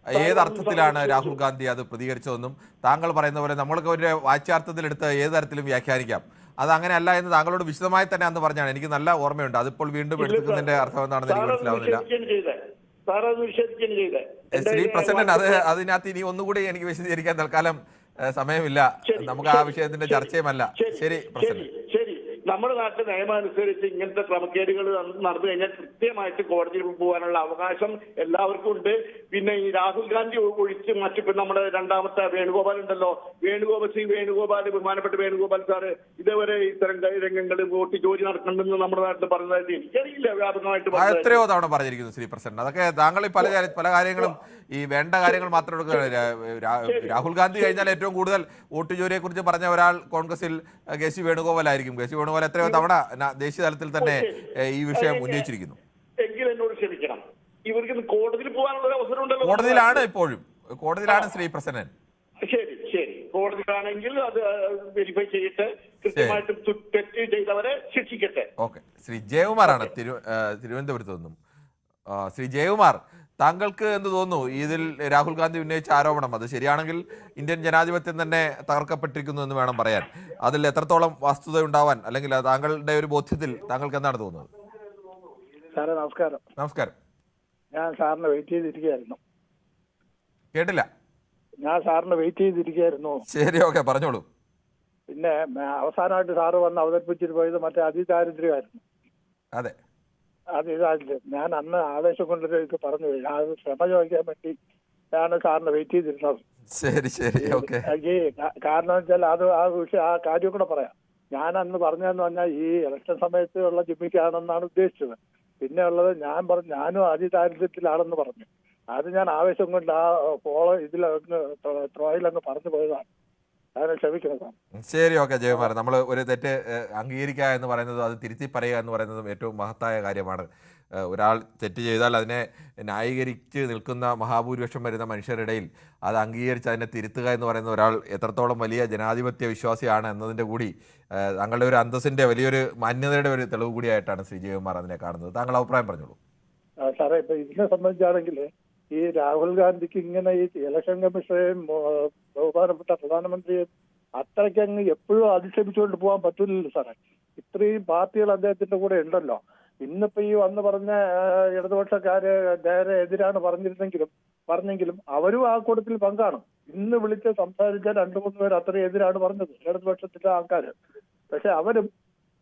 ഏതർത്ഥത്തിലാണ് രാഹുൽ ഗാന്ധി അത് പ്രതികരിച്ചതെന്നും താങ്കൾ പറയുന്ന പോലെ നമ്മൾക്ക് ഒരു വാച്യാർത്ഥത്തിലെടുത്ത് ഏത് തരത്തിലും വ്യാഖ്യാനിക്കാം. അത് അങ്ങനെയല്ല എന്ന് താങ്കളോട് വിശദമായി തന്നെ അന്ന് പറഞ്ഞാണ്. എനിക്ക് നല്ല ഓർമ്മയുണ്ട്. അതിപ്പോൾ വീണ്ടും എടുക്കുന്നതിന്റെ അർത്ഥം എന്താണെന്ന് എനിക്ക് മനസ്സിലാവുന്നില്ല. സാർ അത് നിഷേധിക്കുകയാണ് ചെയ്തത്. ശ്രീ പ്രസിഡന്റ്, അതിനകത്ത് ഇനി ഒന്നുകൂടി എനിക്ക് വിശദീകരിക്കാൻ തൽക്കാലം സമയമില്ല. നമുക്ക് ആ വിഷയത്തിന്റെ ചർച്ചയുമല്ല. ശരി പ്രസിഡന്റ്. ശരി, നമ്മുടെ നാട്ടിലെ നിയമം അനുസരിച്ച് ഇങ്ങനത്തെ ക്രമക്കേടുകൾ നടന്നു കഴിഞ്ഞാൽ കൃത്യമായിട്ട് കോടതിയിൽ പോകാനുള്ള അവകാശം എല്ലാവർക്കും ഉണ്ട്. പിന്നെ ഈ രാഹുൽ ഗാന്ധി ഒഴിച്ച് മറ്റിപ്പോ നമ്മുടെ രണ്ടാമത്തെ വേണുഗോപാൽ ഉണ്ടല്ലോ, വേണുഗോപാൽ ബഹുമാനപ്പെട്ട വേണുഗോപാൽ സാറ് ഇതേവരെ ഇത്തരം രംഗങ്ങൾ വോട്ട് ജോലി നടക്കണമെന്ന് നമ്മുടെ നാട്ടിൽ പറഞ്ഞതായിട്ട് എനിക്കറിയില്ല. വ്യാപകമായിട്ട് എത്രയോ തവണ പറഞ്ഞിരിക്കുന്നു ശ്രീ പ്രസിഡന്റ്. അതൊക്കെ താങ്കൾ ഈ പല കാര്യങ്ങളും ഈ വേണ്ട കാര്യങ്ങൾ മാത്രം എടുക്കുക. രാഹുൽ ഗാന്ധി കഴിഞ്ഞാൽ ഏറ്റവും കൂടുതൽ വോട്ട് ജോലിയെ കുറിച്ച് പറഞ്ഞ ഒരാൾ കോൺഗ്രസിൽ കെ സി വേണുഗോപാൽ ആയിരിക്കും. കെ സി വേണുഗോപാൽ എത്രയോ തവണ ദേശീയ തലത്തിൽ തന്നെ ഈ വിഷയം ഉന്നയിച്ചിരിക്കുന്നു. എങ്കിൽ എന്നോട് ക്ഷമിക്കണം, ഇവർക്ക് കോടതിയിൽ പോകാനുള്ള അവസരം ഉണ്ടല്ലോ. കോടതിയിലാണ് ഇപ്പോഴും, കോടതിയിലാണ് ശ്രീ പ്രസിഡന്റ്. ശരി, കോടതിയിലാണെങ്കിൽ അത് വെരിഫൈ ചെയ്തിട്ട് കൃത്യമായിട്ട് തെറ്റ് ചെയ്തവരെ ശിക്ഷിക്കട്ടെ. ഓക്കെ. ശ്രീ ജയകുമാറാണ് തിരുവനന്തപുരത്ത് നിന്നും. ശ്രീ ജയകുമാർ, താങ്കൾക്ക് എന്ത് തോന്നുന്നു ഇതിൽ രാഹുൽ ഗാന്ധി ഉന്നയിച്ച ആരോപണം അത് ശരിയാണെങ്കിൽ ഇന്ത്യൻ ജനാധിപത്യം തന്നെ തകർക്കപ്പെട്ടിരിക്കുന്നു എന്ന് വേണം പറയാൻ. അതിൽ എത്രത്തോളം വസ്തുത ഉണ്ടാവാൻ, അല്ലെങ്കിൽ താങ്കളുടെ ഒരു ബോധ്യത്തിൽ താങ്കൾക്ക് എന്താണ് തോന്നുന്നത്? സാറേ നമസ്കാരം. നമസ്കാരം. ഞാൻ സാറിനെ വെയിറ്റ് ചെയ്തിരിക്കുകയായിരുന്നു. കേട്ടില്ല. ഞാൻ സാറിനെ വെയിറ്റ് ചെയ്തിരിക്കുകയായിരുന്നു. ശരി, ഓക്കെ, പറഞ്ഞോളൂ. പിന്നെ അവസാനമായിട്ട് സാറ് വന്ന് അവതരിപ്പിച്ചിട്ട് പോയത് മറ്റേ അതിദാരിദ്ര്യമായിരുന്നു. അതെ, അതിദാരിദ്ര്യം. ഞാൻ അന്ന് ആവേശം കൊണ്ടൊരു പറഞ്ഞു, അത് ക്ഷമ ചോദിക്കാൻ വേണ്ടി ആണ് സാറിനെ വെയിറ്റ് ചെയ്തിരുന്നത്. ശരി, ഓക്കെ. കാരണം വെച്ചാൽ ആ വിഷയം ആ കാര്യം കൂടെ പറയാം. ഞാൻ അന്ന് പറഞ്ഞതെന്ന് പറഞ്ഞാൽ ഈ ഇലക്ഷൻ സമയത്ത് ഉള്ള ജിമ്മിക്കാണെന്നാണ് ഉദ്ദേശിച്ചത്. പിന്നെ ഉള്ളത് ഞാൻ പറഞ്ഞു ഞാനും അതിദാരിദ്ര്യത്തിലാണെന്ന് പറഞ്ഞു. അത് ഞാൻ ആവേശം കൊണ്ട് ആ പോള് ഇതിലങ്ങ് ത്രോയിലങ്ങ് പറഞ്ഞു പോയതാണ്. അതിനെ ക്ഷമിക്കണം. ശരി, ഓക്കെ ജയകുമാരൻ. നമ്മൾ ഒരു തെറ്റ് അംഗീകരിക്കുക എന്ന് പറയുന്നതും അത് തിരുത്തി പറയുക എന്ന് പറയുന്നതും ഏറ്റവും മഹത്തായ കാര്യമാണ്. ഒരാൾ തെറ്റ് ചെയ്താൽ അതിനെ ന്യായീകരിച്ച് നിൽക്കുന്ന മഹാഭൂരിപക്ഷം വരുന്ന മനുഷ്യരുടെയിൽ അത് അംഗീകരിച്ച് അതിനെ തിരുത്തുക എന്ന് പറയുന്ന ഒരാൾ എത്രത്തോളം വലിയ ജനാധിപത്യ വിശ്വാസിയാണ് എന്നതിൻ്റെ കൂടി താങ്കളുടെ ഒരു അന്തസ്സിൻ്റെ വലിയൊരു മാന്യതയുടെ ഒരു തെളിവ് കൂടിയായിട്ടാണ് ശ്രീ ജയകുമാർ അതിനെ കാണുന്നത്. താങ്കൾ അഭിപ്രായം പറഞ്ഞോളൂ. സാറേ, ഇപ്പൊ ഇതിനെ സംബന്ധിച്ചാണെങ്കിൽ ഈ രാഹുൽ ഗാന്ധിക്ക് ഇങ്ങനെ ഈ ഇലക്ഷൻ കമ്മീഷനെയും ബഹുമാനപ്പെട്ട പ്രധാനമന്ത്രിയെ അത്രയ്ക്കങ്ങ് എപ്പോഴും അധിക്ഷേപിച്ചുകൊണ്ട് പോകാൻ പറ്റില്ലല്ലോ സാറേ. ഇത്രയും പാർട്ടികൾ അദ്ദേഹത്തിന്റെ കൂടെ ഉണ്ടല്ലോ. ഇന്നിപ്പോ ഈ വന്ന് പറഞ്ഞ ഇടതുപക്ഷക്കാര് നേരെ എതിരാണ് പറഞ്ഞെങ്കിലും അവരും ആ കൂട്ടത്തിൽ പങ്കാണ്. ഇന്ന് വിളിച്ച് സംസാരിച്ച 2-3 പേർ അത്രയും എതിരാണ് പറഞ്ഞത്, ഇടതുപക്ഷത്തിന്റെ ആൾക്കാര്. പക്ഷെ അവരും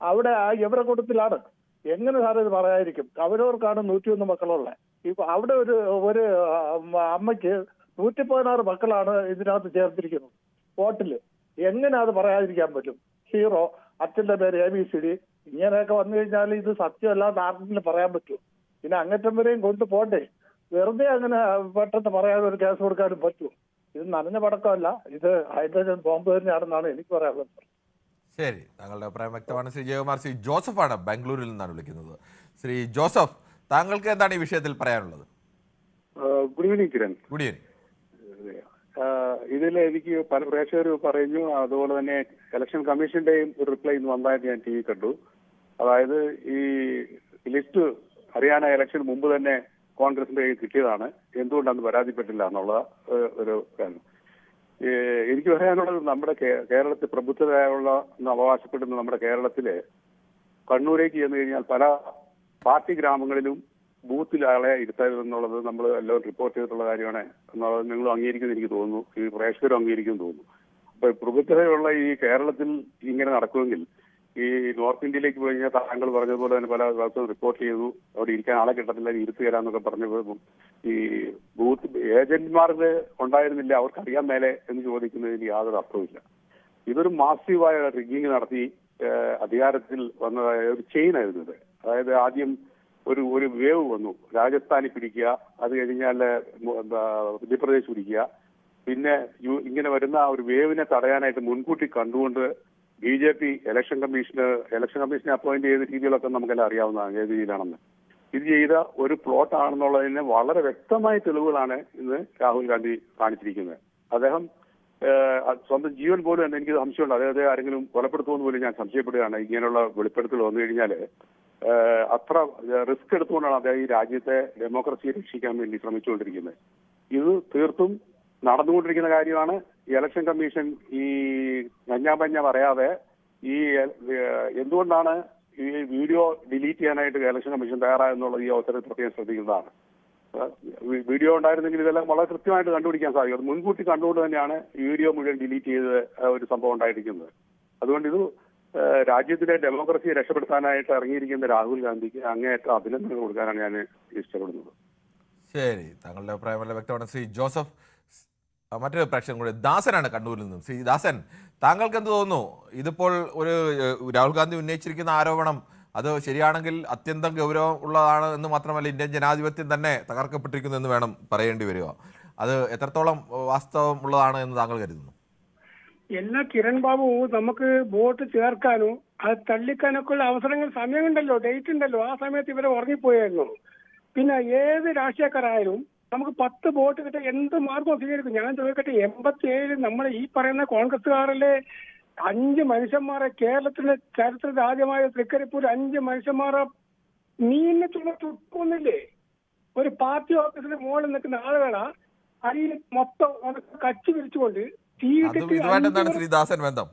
അവിടെ ഇവരുടെ കൂട്ടത്തിലാണ്. എങ്ങനെ സാറേ ഇത് പറയാതിരിക്കും? അവരവർക്കാണ് 101 മക്കളുള്ളത്. ഇപ്പൊ അവിടെ ഒരു അമ്മയ്ക്ക് 116 മക്കളാണ് ഇതിനകത്ത് ചേർത്തിരിക്കുന്നത് വോട്ടില്. എങ്ങനെ അത് പറയാതിരിക്കാൻ പറ്റും? 0, അച്ഛന്റെ പേര് ABCD, ഇങ്ങനെയൊക്കെ വന്നു കഴിഞ്ഞാൽ ഇത് സത്യമല്ലാതെ ആർക്കെങ്കിലും പറയാൻ പറ്റുമോ? പിന്നെ അങ്ങറ്റം വരെയും കൊണ്ടുപോണ്ടേ? വെറുതെ അങ്ങനെ പെട്ടെന്ന് പറയാതെ ഒരു കേസ് കൊടുക്കാനും പറ്റുമോ? ഇത് നനഞ്ഞ പടക്കമല്ല, ഇത് ഹൈഡ്രജൻ ബോംബ് തന്നെയാണെന്നാണ് എനിക്ക് പറയാനുള്ളത്. ശരി, താങ്കളുടെ അഭിപ്രായം വ്യക്തമാണ്. ശ്രീ ജയകുമാർ. ശ്രീ ജോസഫാണ് ബാംഗ്ലൂരിൽ നിന്നാണ് വിളിക്കുന്നത്. ശ്രീ ജോസഫ്, താങ്കൾക്ക് എന്താണ് ഈ വിഷയത്തിൽ പറയാനുള്ളത്? Good evening Kiran. Good evening. ഇതിൽ എനിക്ക് പല പ്രേക്ഷകർ പറഞ്ഞു, അതുപോലെ തന്നെ ഇലക്ഷൻ കമ്മീഷന്റെയും ഒരു റിപ്ലൈ ഇന്ന് വന്നതായിട്ട് ഞാൻ TV കണ്ടു. അതായത് ഈ ലിസ്റ്റ് ഹരിയാന ഇലക്ഷൻ മുമ്പ് തന്നെ കോൺഗ്രസിന്റെ കിട്ടിയതാണ്, എന്തുകൊണ്ടന്ന് പരാതിപ്പെട്ടില്ല എന്നുള്ള ഒരു കാര്യം. എനിക്ക് പറയാനുള്ളത്, നമ്മുടെ കേരളത്തിൽ പ്രബുദ്ധരായുള്ള അവകാശപ്പെടുന്ന നമ്മുടെ കേരളത്തിലെ കണ്ണൂരേക്ക് ചെന്ന് കഴിഞ്ഞാൽ പല പാർട്ടി ഗ്രാമങ്ങളിലും ബൂത്തിൽ ആളെ ഇരുത്തരുതെന്നുള്ളത് നമ്മൾ എല്ലാവരും റിപ്പോർട്ട് ചെയ്തിട്ടുള്ള കാര്യമാണ് എന്നുള്ളത് നിങ്ങൾ അംഗീകരിക്കുമെന്ന് എനിക്ക് തോന്നുന്നു, ഈ പ്രേക്ഷകരും അംഗീകരിക്കുമെന്ന് തോന്നുന്നു. അപ്പൊ പ്രബുദ്ധതയുള്ള ഈ കേരളത്തിൽ ഇങ്ങനെ നടക്കുമെങ്കിൽ ഈ നോർത്ത് ഇന്ത്യയിലേക്ക് പോയി കഴിഞ്ഞാൽ താങ്കൾ പറഞ്ഞതുപോലെ തന്നെ പല ദിവസവും റിപ്പോർട്ട് ചെയ്തു, അവിടെ ഇരിക്കാൻ ആളെ കിട്ടത്തില്ല, ഇരുത്തി തരാന്നൊക്കെ പറഞ്ഞപ്പോൾ ഈ ബൂത്ത് ഏജന്റ്മാർക്ക് ഉണ്ടായിരുന്നില്ല, അവർക്ക് അറിയാൻ മേലെ എന്ന് ചോദിക്കുന്നതിന് യാതൊരു അർത്ഥവുമില്ല. ഇതൊരു മാസീവായ റിഗ്ഗിങ് നടത്തി അധികാരത്തിൽ വന്നതായ ഒരു ചെയിനായിരുന്നു ഇത്. അതായത് ആദ്യം ഒരു വേവ് വന്നു, രാജസ്ഥാനിൽ പിടിക്കുക, അത് കഴിഞ്ഞാൽ മധ്യപ്രദേശ് പിടിക്കുക, പിന്നെ ഇങ്ങനെ വരുന്ന ഒരു വേവിനെ തടയാനായിട്ട് മുൻകൂട്ടി കണ്ടുകൊണ്ട് BJP ഇലക്ഷൻ കമ്മീഷനെ അപ്പോയിന്റ് ചെയ്ത രീതികളൊക്കെ നമുക്കെല്ലാം അറിയാവുന്നതാണ് ഏത് രീതിയിലാണെന്ന്. ഇത് ചെയ്ത ഒരു പ്ലോട്ട് ആണെന്നുള്ളതിന് വളരെ വ്യക്തമായ തെളിവുകളാണ് ഇന്ന് രാഹുൽ ഗാന്ധി കാണിച്ചിരിക്കുന്നത്. അദ്ദേഹം സ്വന്തം ജീവൻ പോലും എന്ന് എനിക്ക് സംശയമുണ്ട്, അദ്ദേഹത്തെ ആരെങ്കിലും കൊലപ്പെടുത്തുമെന്ന് പോലും ഞാൻ സംശയപ്പെടുകയാണ്. ഇങ്ങനെയുള്ള വെളിപ്പെടുത്തൽ വന്നു കഴിഞ്ഞാൽ അത്ര റിസ്ക് എടുത്തുകൊണ്ടാണ് അദ്ദേഹം ഈ രാജ്യത്തെ ഡെമോക്രസിയെ രക്ഷിക്കാൻ വേണ്ടി ശ്രമിച്ചുകൊണ്ടിരിക്കുന്നത്. ഇത് തീർത്തും നടന്നുകൊണ്ടിരിക്കുന്ന കാര്യമാണ്. ഇലക്ഷൻ കമ്മീഷൻ ഈ നഞ്ഞാപഞ്ഞ പറയാതെ ഈ എന്തുകൊണ്ടാണ് ഈ വീഡിയോ ഡിലീറ്റ് ചെയ്യാനായിട്ട് ഇലക്ഷൻ കമ്മീഷൻ തയ്യാറായെന്നുള്ളത് ഈ അവസരത്തിൽ പ്രത്യേകം ശ്രദ്ധിക്കുന്നതാണ്. വീഡിയോ ഉണ്ടായിരുന്നെങ്കിൽ ഇതെല്ലാം വളരെ കൃത്യമായിട്ട് കണ്ടുപിടിക്കാൻ സാധിക്കും. അത് മുൻകൂട്ടി കണ്ടുകൊണ്ട് തന്നെയാണ് ഈ വീഡിയോ മുഴുവൻ ഡിലീറ്റ് ചെയ്ത് ഒരു സംഭവം ഉണ്ടായിരിക്കുന്നത്. അതുകൊണ്ട് ഇത് രാജ്യത്തിലെ ഡെമോക്രസിയെ രക്ഷപ്പെടുത്താനായിട്ട് ഇറങ്ങിയിരിക്കുന്ന രാഹുൽ ഗാന്ധിക്ക് അങ്ങേയറ്റം അഭിനന്ദനങ്ങൾ കൊടുക്കാനാണ് ഞാൻ ഇഷ്ടപ്പെടുന്നത്. ശരി, താങ്കളുടെ അഭിപ്രായം വളരെ വ്യക്തമാണ്. ശ്രീ ജോസഫ്, മറ്റൊരു പ്രേക്ഷകൻ കൂടെ ദാസനാണ് കണ്ണൂരിൽ നിന്നും. ശ്രീ ദാസൻ, താങ്കൾക്ക് എന്ത് തോന്നുന്നു? ഇതിപ്പോൾ ഒരു രാഹുൽ ഗാന്ധി ഉന്നയിച്ചിരിക്കുന്ന ആരോപണം അത് ശരിയാണെങ്കിൽ അത്യന്തം ഗൗരവം ഉള്ളതാണ് എന്ന് മാത്രമല്ല ഇന്ത്യൻ ജനാധിപത്യം തന്നെ തകർക്കപ്പെട്ടിരിക്കുന്നു എന്ന് വേണം പറയേണ്ടി വരിക. അത് എത്രത്തോളം വാസ്തവം ഉള്ളതാണ് എന്ന് താങ്കൾ കരുതുന്നു? എല്ലാ കിരൺ ബാബു, നമുക്ക് വോട്ട് ചേർക്കാനും അത് തള്ളിക്കാനൊക്കെ ഉള്ള അവസരങ്ങൾ, സമയമുണ്ടല്ലോ, ഡേറ്റ് ഉണ്ടല്ലോ. ആ സമയത്ത് ഇവരെ ഉറങ്ങിപ്പോയായിരുന്നു. പിന്നെ ഏത് രാഷ്ട്രീയക്കാരായാലും നമുക്ക് 10 വോട്ട് കിട്ടാൻ എന്ത് മാർഗവും സ്വീകരിക്കും. ഞാൻ ചോദിക്കട്ടെ, 87 നമ്മൾ ഈ പറയുന്ന കോൺഗ്രസ്സുകാരല്ലേ 5 മനുഷ്യന്മാരെ കേരളത്തിന്റെ ചരിത്രത്തിൽ ആദ്യമായ തൃക്കരിപ്പൂർ 5 മനുഷ്യന്മാരെ മീനിനെ ചുമന്നില്ലേ? ഒരു പാർട്ടി ഓഫീസിന്റെ മുകളിൽ നിൽക്കുന്ന ആളുകളാ അരിയിൽ മൊത്തം കച്ചി വിരിച്ചുകൊണ്ട് ഇതുമായിട്ട് എന്താണ് ശ്രീദാസൻ ബന്ധം?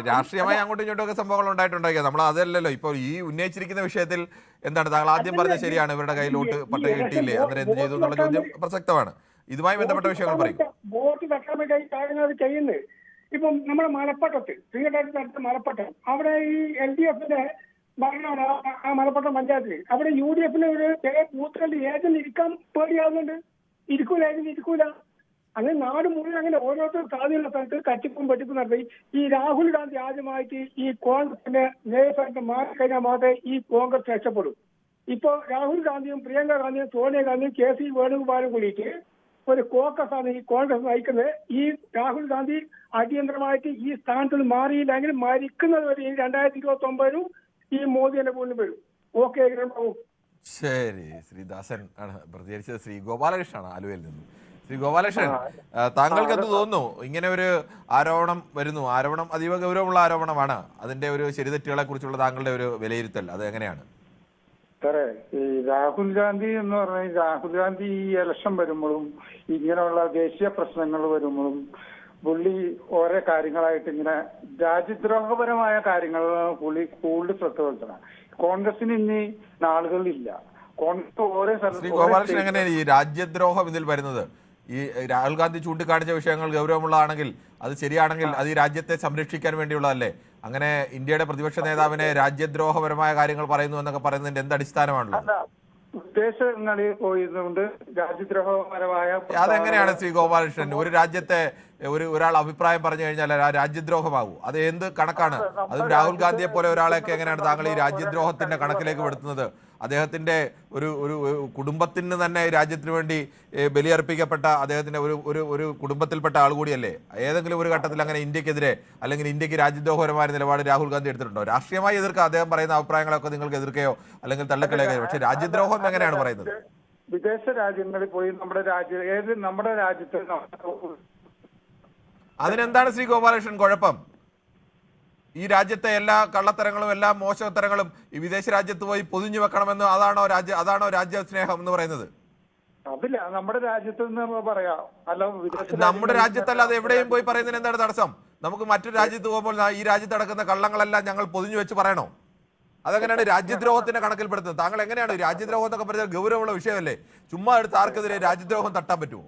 രാഷ്ട്രീയമായി അങ്ങോട്ടും ഇങ്ങോട്ടും ഒക്കെ സംഭവങ്ങൾ ഉണ്ടായിട്ടുണ്ടായിരിക്കാം. നമ്മൾ അതല്ലല്ലോ ഇപ്പോൾ ഈ ഉന്നയിച്ചിരിക്കുന്ന വിഷയത്തിൽ എന്താണ് താങ്കൾ ആദ്യം പറഞ്ഞത് ശരിയാണ്, ഇവരുടെ കയ്യിൽ വോട്ട് പട്ടിക കിട്ടിയില്ലേ, അന്നേരം എന്ത് ചെയ്തു എന്നുള്ള ചോദ്യം പ്രസക്തമാണ്. ഇതുമായി ബന്ധപ്പെട്ട വിഷയങ്ങൾ പറയും. വോട്ട് തട്ടാൻ വേണ്ടി കാര്യങ്ങൾ ചെയ്യുന്നത്. ഇപ്പം നമ്മുടെ മലപ്പട്ടത്ത്, ശ്രീകണ്ഠ മലപ്പട്ടം, അവിടെ ഈ LDFന്റെ ഭരണമാണ് ആ മലപ്പട്ടം പഞ്ചായത്തിൽ. അവിടെ UDFന്റെ ഒരു ബൂത്തുകളുടെ ഏജന്റ് ഇരിക്കാൻ പേടിയാവുന്നുണ്ട്. ഇരിക്കൂല. അങ്ങനെ നാട് മുഴുവൻ അങ്ങനെ ഓരോരുത്തർ സാധ്യതയുള്ള സ്ഥലത്ത് കട്ടിപ്പും വെട്ടിപ്പും നടത്തി. ഈ രാഹുൽ ഗാന്ധി ആദ്യമായിട്ട് ഈ കോൺഗ്രസിന്റെ നേതൃത്വം മാറിക്കഴിഞ്ഞാൽ മാത്രമേ ഈ കോൺഗ്രസ് രക്ഷപ്പെടും. ഇപ്പോ രാഹുൽ ഗാന്ധിയും പ്രിയങ്ക ഗാന്ധിയും സോണിയാഗാന്ധിയും KC വേണുഗോപാലും കൂടിയിട്ട് ഒരു കോക്കസാണ് ഈ കോൺഗ്രസ് നയിക്കുന്നത്. ഈ രാഹുൽ ഗാന്ധി അടിയന്തരമായിട്ട് ഈ സ്ഥാനത്ത് നിന്ന് മാറിയില്ലെങ്കിൽ മരിക്കുന്നത് വരെ ഈ 2029 ഈ മോദിയുടെ മുന്നിൽ വരും. ഓക്കെ. ശരി, ശ്രീദാസൻ ആണ് പ്രതികരിച്ചത്. ശ്രീ ഗോപാലകൃഷ്ണനാണ് ആലുവയിൽ നിന്ന്. ശ്രീ ഗോപാലകൃഷ്ണൻ, താങ്കൾക്ക് എന്ത് തോന്നുന്നു? ഇങ്ങനെ ഒരു ആരോപണം വരുന്നു, ആരോപണം അതീവ ഗൗരവമുള്ള ആരോപണമാണ്. അതിന്റെ ഒരു ശരിതെറ്റുകളെ കുറിച്ചുള്ള താങ്കളുടെ ഒരു വിലയിരുത്തൽ അത് എങ്ങനെയാണ്? സാറേ, ഈ രാഹുൽ ഗാന്ധി എന്ന് പറഞ്ഞാൽ രാഹുൽ ഗാന്ധി ഈ ഇലക്ഷൻ വരുമ്പോഴും ഇങ്ങനെയുള്ള ദേശീയ പ്രശ്നങ്ങൾ വരുമ്പോഴും പുള്ളി ഓരോ കാര്യങ്ങളായിട്ട് ഇങ്ങനെ രാജ്യദ്രോഹപരമായ കാര്യങ്ങൾ പുള്ളി കൂടുതൽ ശ്രദ്ധ കൊടുക്കണം. കോൺഗ്രസിന് ഇനി നാളുകളിലില്ല. കോൺഗ്രസ് ഓരോ ശ്രീ ഗോപാലകൃഷ്ണൻ, എങ്ങനെയാണ് ഈ രാജ്യദ്രോഹം ഇതിൽ വരുന്നത്? ഈ രാഹുൽ ഗാന്ധി ചൂണ്ടിക്കാണിച്ച വിഷയങ്ങൾ ഗൗരവമുള്ളതാണെങ്കിൽ, അത് ശരിയാണെങ്കിൽ അത് ഈ രാജ്യത്തെ സംരക്ഷിക്കാൻ വേണ്ടിയുള്ളതല്ലേ? അങ്ങനെ ഇന്ത്യയുടെ പ്രതിപക്ഷ നേതാവിനെ രാജ്യദ്രോഹപരമായ കാര്യങ്ങൾ പറയുന്നു എന്നൊക്കെ പറയുന്നതിന്റെ എന്ത് അടിസ്ഥാനമാണല്ലോ? വിദേശങ്ങളിൽ പോയതുകൊണ്ട് രാജ്യദ്രോഹപരമായ അതെങ്ങനെയാണ് ശ്രീ ഗോപാലകൃഷ്ണൻ? ഒരു രാജ്യത്തെ ഒരാൾ അഭിപ്രായം പറഞ്ഞു കഴിഞ്ഞാൽ രാജ്യദ്രോഹമാകൂ? അത് എന്ത് കണക്കാണ്? അതും രാഹുൽ ഗാന്ധിയെ പോലെ ഒരാളെയൊക്കെ എങ്ങനെയാണ് താങ്കൾ ഈ രാജ്യദ്രോഹത്തിന്റെ കണക്കിലേക്ക് പെടുത്തുന്നത്? അദ്ദേഹത്തിന്റെ ഒരു കുടുംബത്തിന് തന്നെ രാജ്യത്തിന് വേണ്ടി ബലിയർപ്പിക്കപ്പെട്ട അദ്ദേഹത്തിന്റെ ഒരു കുടുംബത്തിൽപ്പെട്ട ആൾ കൂടിയല്ലേ? ഏതെങ്കിലും ഒരു ഘട്ടത്തിൽ അങ്ങനെ ഇന്ത്യക്കെതിരെ അല്ലെങ്കിൽ ഇന്ത്യക്ക് രാജ്യദ്രോഹപരമായ നിലപാട് രാഹുൽ ഗാന്ധി എടുത്തിട്ടുണ്ടോ? രാഷ്ട്രീയമായി എതിർക്കുക, അദ്ദേഹം പറയുന്ന അഭിപ്രായങ്ങളൊക്കെ നിങ്ങൾക്ക് എതിർക്കുകയോ അല്ലെങ്കിൽ തള്ളക്കളയോ, പക്ഷെ രാജ്യദ്രോഹം എങ്ങനെയാണ് പറയുന്നത്? വിദേശ രാജ്യങ്ങളിൽ പോയി നമ്മുടെ രാജ്യത്ത് അതിനെന്താണ് ശ്രീ ഗോപാലകൃഷ്ണൻ കുഴപ്പം? ഈ രാജ്യത്തെ എല്ലാ കള്ളത്തരങ്ങളും എല്ലാ മോശത്തരങ്ങളും ഈ വിദേശ രാജ്യത്ത് പോയി പൊതിഞ്ഞു വെക്കണമെന്ന് അതാണോ രാജ്യസ്നേഹം എന്ന് പറയുന്നത്? അതില്ല, നമ്മുടെ രാജ്യത്ത് പറയാം. അല്ല, നമ്മുടെ രാജ്യത്തല്ല, അത് എവിടെയും പോയി പറയുന്നതിന് എന്താണ് തടസ്സം? നമുക്ക് മറ്റൊരു രാജ്യത്ത് പോകുമ്പോൾ ഈ രാജ്യത്ത് നടക്കുന്ന കള്ളങ്ങളെല്ലാം ഞങ്ങൾ പൊതിഞ്ഞു വെച്ച് പറയണോ? അതെങ്ങനെയാണ് രാജ്യദ്രോഹത്തിന്റെ കണക്കിൽപ്പെടുത്തുന്നത്? താങ്കൾ എങ്ങനെയാണ് രാജ്യദ്രോഹം എന്നൊക്കെ പറഞ്ഞാൽ ഗൗരവമുള്ള വിഷയമല്ലേ? ചുമ്മാ എടുത്ത് ആർക്കെതിരെ രാജ്യദ്രോഹം തട്ടാൻ പറ്റുമോ?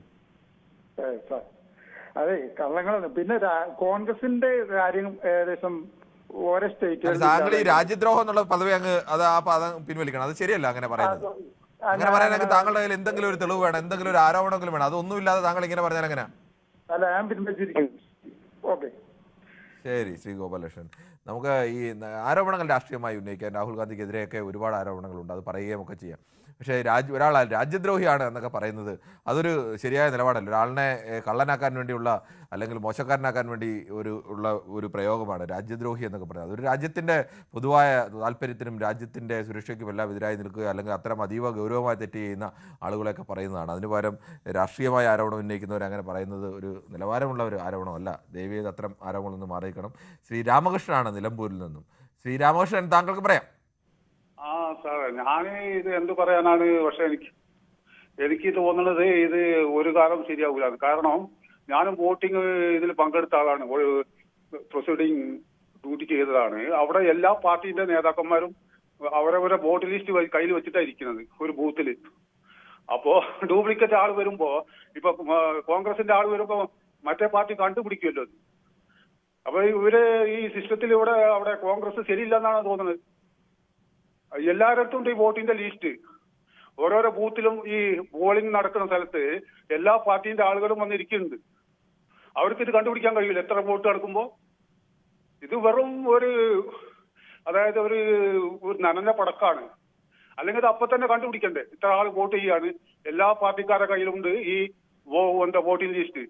അതെ, കള്ളങ്ങളാണ്. പിന്നെ കോൺഗ്രസിന്റെ കാര്യം ഏകദേശം ഓരോ സ്റ്റേറ്റ് താങ്കൾ ഈ രാജ്യദ്രോഹം എന്നുള്ള പദവി ആ പദം പിൻവലിക്കണം. അത് ശരിയല്ല അങ്ങനെ പറയുന്നത്. അങ്ങനെ പറയാനൊക്കെ താങ്കളുടെ കയ്യിൽ എന്തെങ്കിലും ഒരു തെളിവ് വേണം, എന്തെങ്കിലും ഒരു ആരോപണമെങ്കിലും വേണം. അതൊന്നുമില്ലാതെ താങ്കൾ ഇങ്ങനെ പറഞ്ഞാൽ എങ്ങനെ? അല്ല, ഞാൻ പിൻവലിച്ചിരിക്കുന്നു. ഓക്കെ, ശരി. ശ്രീ ഗോപാലകൃഷ്ണൻ, നമുക്ക് ഈ ആരോപണങ്ങൾ രാഷ്ട്രീയമായി ഉന്നയിക്കാൻ രാഹുൽ ഗാന്ധിക്കെതിരെയൊക്കെ ഒരുപാട് ആരോപണങ്ങളുണ്ട്, അത് പറയുകയും ഒക്കെ ചെയ്യാം. പക്ഷേ ഒരാൾ രാജ്യദ്രോഹിയാണ് എന്നൊക്കെ പറയുന്നത് അതൊരു ശരിയായ നിലപാടല്ല. ഒരാളിനെ കള്ളനാക്കാൻ വേണ്ടിയുള്ള അല്ലെങ്കിൽ മോശക്കാരനാക്കാൻ വേണ്ടി ഉള്ള ഒരു പ്രയോഗമാണ് രാജ്യദ്രോഹി എന്നൊക്കെ പറയുന്നത്. അതൊരു രാജ്യത്തിൻ്റെ പൊതുവായ താല്പര്യത്തിനും രാജ്യത്തിൻ്റെ സുരക്ഷയ്ക്കും എല്ലാം എതിരായി നിൽക്കുക അല്ലെങ്കിൽ അത്തരം അതീവ ഗൗരവമായി തെറ്റ് ചെയ്യുന്ന ആളുകളെയൊക്കെ പറയുന്നതാണ്. അതിന് പകരം രാഷ്ട്രീയമായ ആരോപണം ഉന്നയിക്കുന്നവർ അങ്ങനെ പറയുന്നത് ഒരു നിലവാരമുള്ള ഒരു ആരോപണമല്ല. ദയവേത് അത്തരം ആരോപണമൊന്നും മാറിയിരിക്കണം. ശ്രീ രാമകൃഷ്ണനാണ് നിലമ്പൂരിൽ നിന്നും. ശ്രീ രാമകൃഷ്ണൻ, താങ്കൾക്ക് പറയാം. സാറേ, ഞാൻ ഇത് എന്ത് പറയാനാണ്? പക്ഷെ എനിക്ക് തോന്നുന്നത് ഇത് ഒരു കാലം ശരിയാവില്ല. കാരണം ഞാനും വോട്ടിംഗ് ഇതിൽ പങ്കെടുത്ത ആളാണ്, പ്രൊസീഡിങ് ഡ്യൂട്ടി ചെയ്തതാണ്. അവിടെ എല്ലാ പാർട്ടിന്റെ നേതാക്കന്മാരും അവരവരെ വോട്ട് ലിസ്റ്റ് കയ്യിൽ വെച്ചിട്ടാണ് ഇരിക്കുന്നത് ഒരു ബൂത്തിൽ. അപ്പോ ഡ്യൂപ്ലിക്കേറ്റ് ആൾ വരുമ്പോ ഇപ്പൊ കോൺഗ്രസിന്റെ ആൾ വരുമ്പോ മറ്റേ പാർട്ടി കണ്ടുപിടിക്കുമല്ലോ. അപ്പൊ ഇവര് ഈ സിസ്റ്റത്തിൽ അവിടെ കോൺഗ്രസ് ശരിയില്ലെന്നാണ് തോന്നുന്നത്. എല്ലായിടത്തും ഈ വോട്ടിന്റെ ലിസ്റ്റ് ഓരോരോ ബൂത്തിലും ഈ പോളിംഗ് നടക്കുന്ന സ്ഥലത്ത് എല്ലാ പാർട്ടിന്റെ ആളുകളും വന്നിരിക്കുന്നുണ്ട്. അവർക്ക് ഇത് കണ്ടുപിടിക്കാൻ കഴിയില്ല എത്ര വോട്ട് നടക്കുമ്പോ. ഇത് വെറും അതായത് ഒരു നനഞ്ഞ പടക്കാണ്. അല്ലെങ്കിൽ അത് അപ്പൊ തന്നെ കണ്ടുപിടിക്കണ്ടേ ഇത്ര ആൾ വോട്ട് ചെയ്യാണ്. എല്ലാ പാർട്ടിക്കാരുടെ കയ്യിലുണ്ട് ഈ വോട്ടിംഗ് ലിസ്റ്റ്.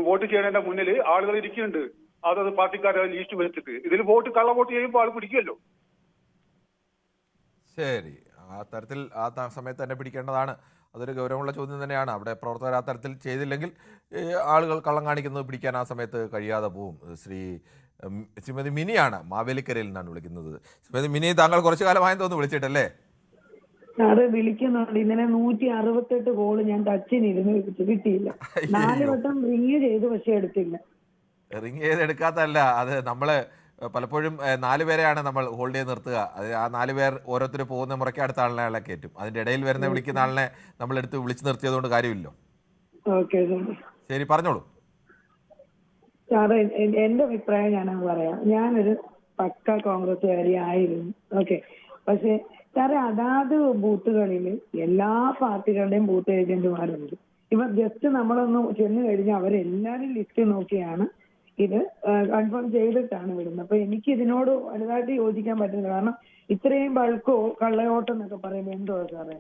വോട്ട് ചെയ്യണതിന്റെ മുന്നിൽ ആളുകൾ ഇരിക്കുന്നുണ്ട്. അതത് പാർട്ടിക്കാരെ ലിസ്റ്റ് വെച്ചിട്ട് ഇതിൽ കള്ള വോട്ട് ചെയ്യുമ്പോൾ ആൾ പിടിക്കുമല്ലോ. ശരി, ആ തരത്തിൽ ആ സമയത്ത് തന്നെ പിടിക്കേണ്ടതാണ്. അതൊരു ഗൗരവമുള്ള ചോദ്യം തന്നെയാണ്. അവിടെ പ്രവർത്തകർ ആ തരത്തിൽ ചെയ്തില്ലെങ്കിൽ ആളുകൾ കള്ളം കാണിക്കുന്നത് പിടിക്കാൻ ആ സമയത്ത് കഴിയാതെ പോവും. ശ്രീമതി മിനിയാണ് മാവേലിക്കരയിൽ നിന്നാണ് വിളിക്കുന്നത്. ശ്രീമതി മിനി, താങ്കൾ കുറച്ചു കാലമായെന്ന് തോന്നുന്നു വിളിച്ചിട്ടല്ലേ? അത് വിളിക്കുന്നുണ്ട്. ഇന്നലെ 168 കോള് ഞാൻ ടച്ചിനിരുന്ന് കിട്ടിയില്ല. 4 വട്ടം റിങ് ചെയ്ത് പക്ഷെ എടുത്തില്ല. റിങ് ചെയ്ത് എടുക്കാത്തല്ല, അത് നമ്മള് പലപ്പോഴും 4 പേരെയാണ് നമ്മൾ ഹോൾഡ് ചെയ്ത് നിർത്തുക. അത് ആ 4 പേർ ഓരോരുത്തർ പോകുന്ന മുറയ്ക്ക് അടുത്ത ആളെ കയറ്റും. അതിന്റെ ഇടയിൽ വരുന്ന വിളിക്കുന്ന ആളിനെ നമ്മൾ എടുത്ത് വിളിച്ചു നിർത്തിയതുകൊണ്ട് കാര്യമില്ലല്ലോ. ശരി, പറഞ്ഞോളൂ സാറേ. എന്റെ അഭിപ്രായം ഞാനത് പറയാം. ഞാനൊരു പക്ക കോൺഗ്രസ്സുകാരി ആയിരുന്നു. പക്ഷെ സാറേ, അതാത് ബൂത്തുകളിൽ എല്ലാ പാർട്ടികളുടെയും ബൂത്ത് ഏജന്റുമാരുണ്ട്. ഇപ്പൊ ജസ്റ്റ് നമ്മളൊന്ന് ചെന്ന് കഴിഞ്ഞാൽ അവരെല്ലാരും ലിസ്റ്റ് നോക്കിയാണ് ഇത് കൺഫേം ചെയ്തിട്ടാണ് വിടുന്നത്. അപ്പൊ എനിക്ക് ഇതിനോട് വലുതായിട്ട് യോജിക്കാൻ പറ്റുന്നില്ല. കാരണം ഇത്രയും ബൾക്കോ കള്ളയോട്ടം എന്നൊക്കെ പറയുമ്പോൾ എന്തോ സാറേ,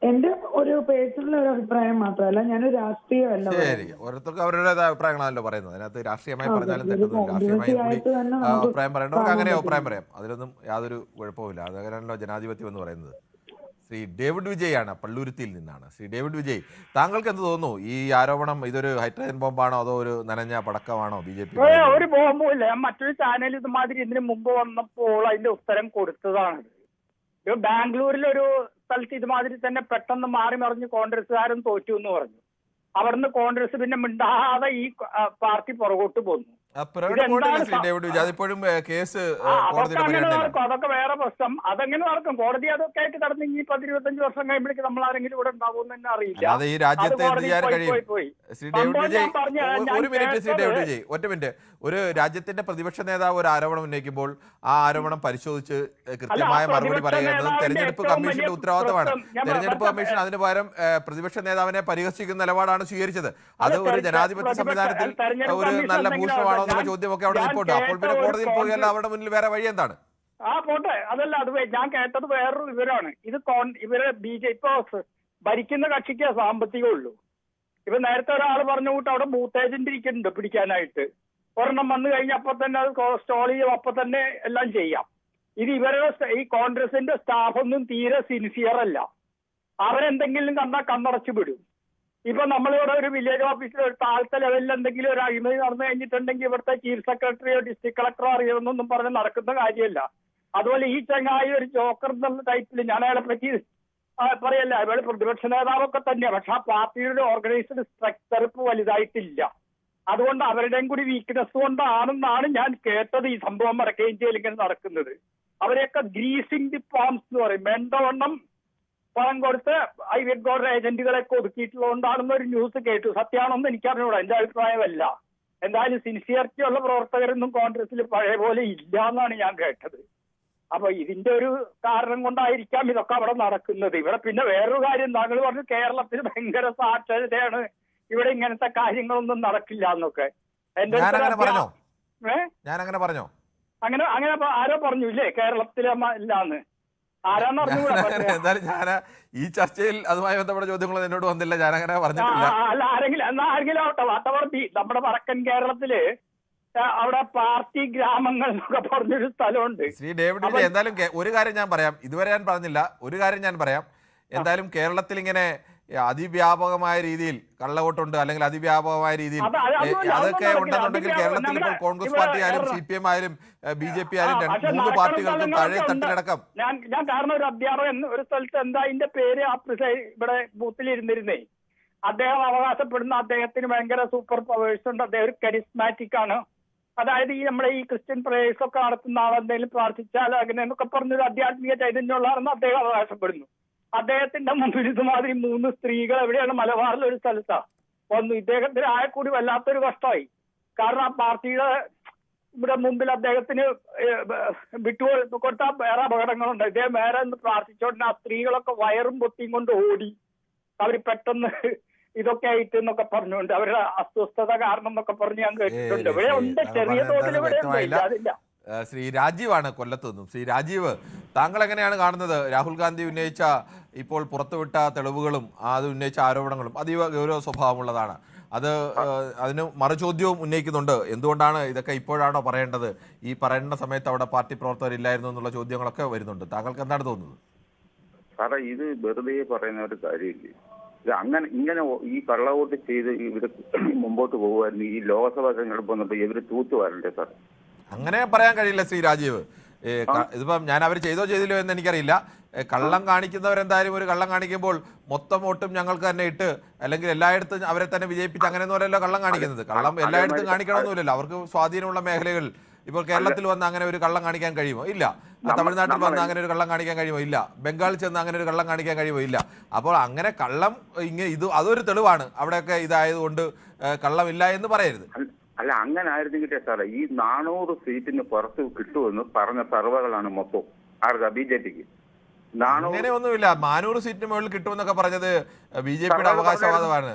എന്റെ ഒരു പേഴ്സണൽ ഒരു അഭിപ്രായം മാത്രമല്ല, ഞാനൊരു രാഷ്ട്രീയമല്ല. ശരി, ഓരോരുത്തർക്ക് അവരുടേതായ അഭിപ്രായങ്ങളാണല്ലോ പറയുന്നത്. അതിനകത്ത് രാഷ്ട്രീയമായി പറഞ്ഞാലും തെറ്റൊന്നുമില്ല. രാഷ്ട്രീയമായി അഭിപ്രായം പറയേണ്ടവർക്ക് അങ്ങനെ അഭിപ്രായം പറയാം. അതിലൊന്നും യാതൊരു കുഴപ്പമില്ല. അതങ്ങനെയാണല്ലോ ജനാധിപത്യം എന്ന് പറയുന്നത്. ശ്രീ ഡേവിഡ് വിജയ് ആണ്, പള്ളൂരുത്തിയിൽ നിന്നാണ്. ശ്രീ ഡേവിഡ് വിജയ്, താങ്കൾക്ക് എന്ത് തോന്നുന്നു? ഈ ആരോപണം ഇതൊരു ഹൈഡ്രജൻ ബോംബാണോ അതോ ഒരു നനഞ്ഞ പടക്കമാണോ ബി.ജെ.പി? ഒരു ബോംബുമില്ല. മറ്റൊരു ചാനൽ ഇതുമാതിരി ഇതിന് മുമ്പ് വന്നപ്പോൾ അതിന്റെ ഉത്തരം കൊടുത്തതാണ്. ബാംഗ്ലൂരിലൊരു സ്ഥലത്ത് ഇതുമാതിരി തന്നെ പെട്ടെന്ന് മാറി മറിഞ്ഞ് കോൺഗ്രസ്സുകാരൻ തോറ്റു എന്ന് പറഞ്ഞു. അവിടുന്ന് കോൺഗ്രസ് പിന്നെ മിണ്ടാതെ ഈ പാർട്ടി പുറകോട്ട് പോന്നു. അതൊക്കെ വേറെ പ്രശ്നം. അതെങ്ങനെ നടക്കും? കോടതി അതൊക്കെ ആയിട്ട് നടന്ന് ഇനി 10-25 വർഷം കഴിയുമ്പോഴേക്ക് നമ്മൾ ആരെങ്കിലും ഇവിടെ ഉണ്ടാവും തന്നെ അറിയില്ല. ഒറ്റ മിനിറ്റ്. ഒരു രാജ്യത്തിന്റെ പ്രതിപക്ഷ നേതാവ് ഒരു ആരോപണം ഉന്നയിക്കുമ്പോൾ ആ ആരോപണം പരിശോധിച്ച് കൃത്യമായ മറുപടി പറയുന്നത് തെരഞ്ഞെടുപ്പ് കമ്മീഷന്റെ ഉത്തരവാദിത്തമാണ്. തെരഞ്ഞെടുപ്പ് കമ്മീഷൻ അതിന് പകരം പ്രതിപക്ഷ നേതാവിനെ പരിഹസിക്കുന്ന നിലപാടാണ് സ്വീകരിച്ചത്. അത് ഒരു ജനാധിപത്യ സംവിധാനത്തിൽ ഒരു നല്ല ഭൂഷണമാണോ എന്നുള്ള ചോദ്യമൊക്കെ അവിടെ നിൽപ്പുണ്ട്. അപ്പോൾ പിന്നെ കോടതിയിൽ പോയല്ല, അവരുടെ മുന്നിൽ വേറെ വഴി എന്താണ്? പോട്ടെ, അതല്ല. അത് ഞാൻ കേട്ടത് വേറൊരു വിവരമാണ്. ഇവര് BJP ഭരിക്കുന്ന കക്ഷിക്ക് സാമ്പത്തികം ഉള്ളൂ. ഇപ്പൊ നേരത്തെ ഒരാൾ പറഞ്ഞു കൂട്ട് അവിടെ ബൂത്ത് ഏജന്റ് ഇരിക്കുന്നുണ്ട് പിടിക്കാനായിട്ട്. ഒരെണ്ണം വന്നു കഴിഞ്ഞാൽ അപ്പൊ തന്നെ അത് സ്റ്റോൾ ചെയ്യും, അപ്പൊ തന്നെ എല്ലാം ചെയ്യാം. ഇത് ഇവരുടെ ഈ കോൺഗ്രസിന്റെ സ്റ്റാഫൊന്നും തീരെ സിൻസിയർ അല്ല. അവരെന്തെങ്കിലും കണ്ടാൽ കണ്ണടച്ചു വിടും. ഇപ്പൊ നമ്മളിവിടെ ഒരു വില്ലേജ് ഓഫീസിൽ ഒരു താഴത്തെ ലെവലിൽ എന്തെങ്കിലും ഒരു അഴിമതി നടന്നു കഴിഞ്ഞിട്ടുണ്ടെങ്കിൽ ഇവിടുത്തെ ചീഫ് സെക്രട്ടറിയോ ഡിസ്ട്രിക്ട് കളക്ടറോ അറിയണമെന്നൊന്നും പറഞ്ഞ് നടക്കുന്ന കാര്യമല്ല. അതുപോലെ ഈ ചങ്ങായി ഒരു ജോക്കർ എന്നുള്ള ടൈപ്പിൽ ഞാൻ അയാളെ പറ്റി പറയല്ല. അയാൾ പ്രതിപക്ഷ നേതാവൊക്കെ തന്നെയാണ്. പക്ഷെ ആ പാർട്ടിയുടെ ഓർഗനൈസ്ഡ് സ്ട്രക്ചർ ഇപ്പൊ വലുതായിട്ടില്ല. അതുകൊണ്ട് അവരുടെയും കൂടി വീക്ക്നെസ് കൊണ്ടാണെന്നാണ് ഞാൻ കേട്ടത് ഈ സംഭവം വടക്കേ ഇന്ത്യയിൽ ഇങ്ങനെ നടക്കുന്നത്. അവരെയൊക്കെ ഗ്രീസിംഗ് ദി പാംസ് എന്ന് പറയും. വേണ്ടവണ്ണം പണം കൊടുത്ത് ഐവ്യഗോഡ് ഏജന്റുകളൊക്കെ ഒതുക്കിയിട്ടുള്ളതുകൊണ്ടാണെന്ന് ഒരു ന്യൂസ് കേട്ടു. സത്യമാണെന്ന് എനിക്കറിഞ്ഞൂടാ, എന്റെ അഭിപ്രായമല്ല. എന്തായാലും സിൻസിയറിറ്റി ഉള്ള പ്രവർത്തകരൊന്നും കോൺഗ്രസിൽ പഴയ പോലെ ഇല്ല എന്നാണ് ഞാൻ കേട്ടത്. അപ്പൊ ഇതിന്റെ ഒരു കാരണം കൊണ്ടായിരിക്കാം ഇതൊക്കെ അവിടെ നടക്കുന്നത്. ഇവിടെ പിന്നെ വേറൊരു കാര്യം താങ്കൾ പറഞ്ഞു, കേരളത്തിൽ ഭയങ്കര സാക്ഷരതയാണ്, ഇവിടെ ഇങ്ങനത്തെ കാര്യങ്ങളൊന്നും നടക്കില്ല എന്നൊക്കെ. എന്റെ അങ്ങനെ ആരോ പറഞ്ഞു ഇല്ലേ കേരളത്തിലെ ഇല്ലാന്ന്? എന്തായാലും ഞാൻ ഈ ചർച്ചയിൽ അതുമായി ബന്ധപ്പെട്ട ചോദ്യങ്ങൾ എന്നോട് വന്നില്ല. ഞാൻ അങ്ങനെ പറഞ്ഞിട്ടില്ല. അല്ല, ആരെങ്കിലും ആവട്ടെ. വാട്ടവർത്തി നമ്മുടെ വടക്കൻ കേരളത്തില് അവിടെ പാർട്ടി ഗ്രാമങ്ങൾ എന്നൊക്കെ പറഞ്ഞൊരു സ്ഥലമുണ്ട്. ശ്രീ ഡേവിഡ്, എന്തായാലും ഒരു കാര്യം ഞാൻ പറയാം. ഇതുവരെ ഞാൻ പറഞ്ഞില്ല, ഒരു കാര്യം ഞാൻ പറയാം. എന്തായാലും കേരളത്തിൽ ഇങ്ങനെ അതിവ്യാപകമായ രീതിയിൽ കള്ളവോട്ടുണ്ട് അല്ലെങ്കിൽ അതിവ്യാപകമായ രീതിയിൽ അതൊക്കെ ഉണ്ടെന്നുണ്ടെങ്കിൽ കേരളത്തിൽ ഇപ്പോൾ കോൺഗ്രസ് പാർട്ടി ആയാലും CPM ആയാലും BJP ആയാലും 3 പാർട്ടികൾക്കും താഴെ തട്ടിലടക്കം. ഞാൻ കാരണം ഒരു അധ്യാപകൻ ഒരു സ്ഥലത്ത് എന്താ അതിന്റെ പേര് ഇവിടെ ബൂത്തിൽ ഇരുന്നിരുന്നേ, അദ്ദേഹം അവകാശപ്പെടുന്ന അദ്ദേഹത്തിന് ഭയങ്കര സൂപ്പർ പവേഴ്സ് ഉണ്ട്, അദ്ദേഹം ഒരു കരിസ്മാറ്റിക് ആണ്, അതായത് ഈ നമ്മളെ ഈ ക്രിസ്ത്യൻ പ്രേയേഴ്സ് ഒക്കെ നടത്തുന്ന ആളെന്തെങ്കിലും പ്രാർത്ഥിച്ചാൽ അങ്ങനെ എന്നൊക്കെ പറഞ്ഞൊരു ആധ്യാത്മിക ചൈതന്യമുള്ളതാണെന്ന് അദ്ദേഹം അവകാശപ്പെടുന്നു. അദ്ദേഹത്തിന്റെ മുമ്പിൽ ഇതുമാതിരി 3 സ്ത്രീകൾ എവിടെയാണ് മലബാറിലെ ഒരു സ്ഥലത്താ വന്നു. ഇദ്ദേഹത്തിന് ആയ കൂടി വല്ലാത്തൊരു കഷ്ടമായി. കാരണം ആ പാർട്ടിയുടെ ഇവിടെ മുമ്പിൽ അദ്ദേഹത്തിന് വിട്ടുകൊടുത്താൽ വേറെ അപകടങ്ങളുണ്ട്. ഇദ്ദേഹം വേറെ എന്ന് പ്രാർത്ഥിച്ചോണ്ട് ആ സ്ത്രീകളൊക്കെ വയറും പൊത്തിയും കൊണ്ട് ഓടി. അവർ പെട്ടെന്ന് ഇതൊക്കെ ആയിട്ട് എന്നൊക്കെ പറഞ്ഞുകൊണ്ട് അവരുടെ അസ്വസ്ഥത കാരണം എന്നൊക്കെ പറഞ്ഞ് ഞാൻ കേട്ടിട്ടുണ്ട്. ഇവിടെ ഉണ്ട്, ചെറിയ തോതിൽ ഇവിടെ ഉണ്ട്, അതില്ല. ശ്രീ രാജീവാണ് കൊല്ലത്ത് നിന്നും. ശ്രീ രാജീവ്, താങ്കൾ എങ്ങനെയാണ് കാണുന്നത് രാഹുൽ ഗാന്ധി ഉന്നയിച്ച ഇപ്പോൾ പുറത്തുവിട്ട തെളിവുകളും അത് ഉന്നയിച്ച ആരോപണങ്ങളും അതീവ ഗൗരവ സ്വഭാവമുള്ളതാണ്. അതിന് മറുചോദ്യവും ഉന്നയിക്കുന്നുണ്ട്. എന്തുകൊണ്ടാണ് ഇതൊക്കെ ഇപ്പോഴാണോ പറയേണ്ടത്, ഈ പറയേണ്ട സമയത്ത് അവിടെ പാർട്ടി പ്രവർത്തകരില്ലായിരുന്നു എന്നുള്ള ചോദ്യങ്ങളൊക്കെ വരുന്നുണ്ട്. താങ്കൾക്ക് എന്താണ് തോന്നുന്നത്? സാറേ, ഇത് വെറുതെ പറയുന്ന ഒരു കാര്യമില്ലേ. ഇത് ഇങ്ങനെ ഈ കള്ളവോട്ട് ചെയ്ത് ഇവര് മുമ്പോട്ട് പോകുമായിരുന്നു. ഈ ലോക്സഭാ തെരഞ്ഞെടുപ്പ് വന്നിട്ട് ഇവര് തൂത്തുവാരണ്ടേ സാർ? അങ്ങനെ പറയാൻ കഴിയില്ല ശ്രീ രാജീവ്. ഇതിപ്പം ഞാൻ അവർ ചെയ്തോ ചെയ്തില്ലോ എന്ന് എനിക്കറിയില്ല. കള്ളം കാണിക്കുന്നവരെന്തായാലും ഒരു കള്ളം കാണിക്കുമ്പോൾ മൊത്തം വോട്ടും ഞങ്ങൾക്ക് തന്നെ ഇട്ട് അല്ലെങ്കിൽ എല്ലായിടത്തും അവരെ തന്നെ വിജയിപ്പിച്ച് അങ്ങനെയൊന്നും അല്ലല്ലോ കള്ളം കാണിക്കുന്നത്. കള്ളം എല്ലായിടത്തും കാണിക്കണമെന്നില്ലല്ലോ. അവർക്ക് സ്വാധീനമുള്ള മേഖലകൾ ഇപ്പോൾ കേരളത്തിൽ വന്ന് അങ്ങനെ ഒരു കള്ളം കാണിക്കാൻ കഴിയുമോ? ഇല്ല. തമിഴ്നാട്ടിൽ വന്ന് അങ്ങനെ ഒരു കള്ളം കാണിക്കാൻ കഴിയുമോ? ഇല്ല. ബംഗാളിൽ ചെന്ന് അങ്ങനെ ഒരു കള്ളം കാണിക്കാൻ കഴിയുമോ? ഇല്ല. അപ്പോൾ അങ്ങനെ കള്ളം അതൊരു തെളിവാണ്. അവിടെയൊക്കെ ഇതായതുകൊണ്ട് കള്ളമില്ല എന്ന് പറയരുത്. അല്ല, അങ്ങനെ ആയിരുന്നെങ്കിലേ സാറേ ഈ 400 സീറ്റിന് പുറത്ത് കിട്ടുമെന്ന് പറഞ്ഞ സർവകളാണ് മൊത്തം. ആർക്കാ? BJPക്ക്. അങ്ങനെ ഒന്നുമില്ല. 400 സീറ്റിന് മുകളിൽ കിട്ടുമെന്നൊക്കെ പറഞ്ഞത് BJPയുടെ അവകാശവാദമാണ്.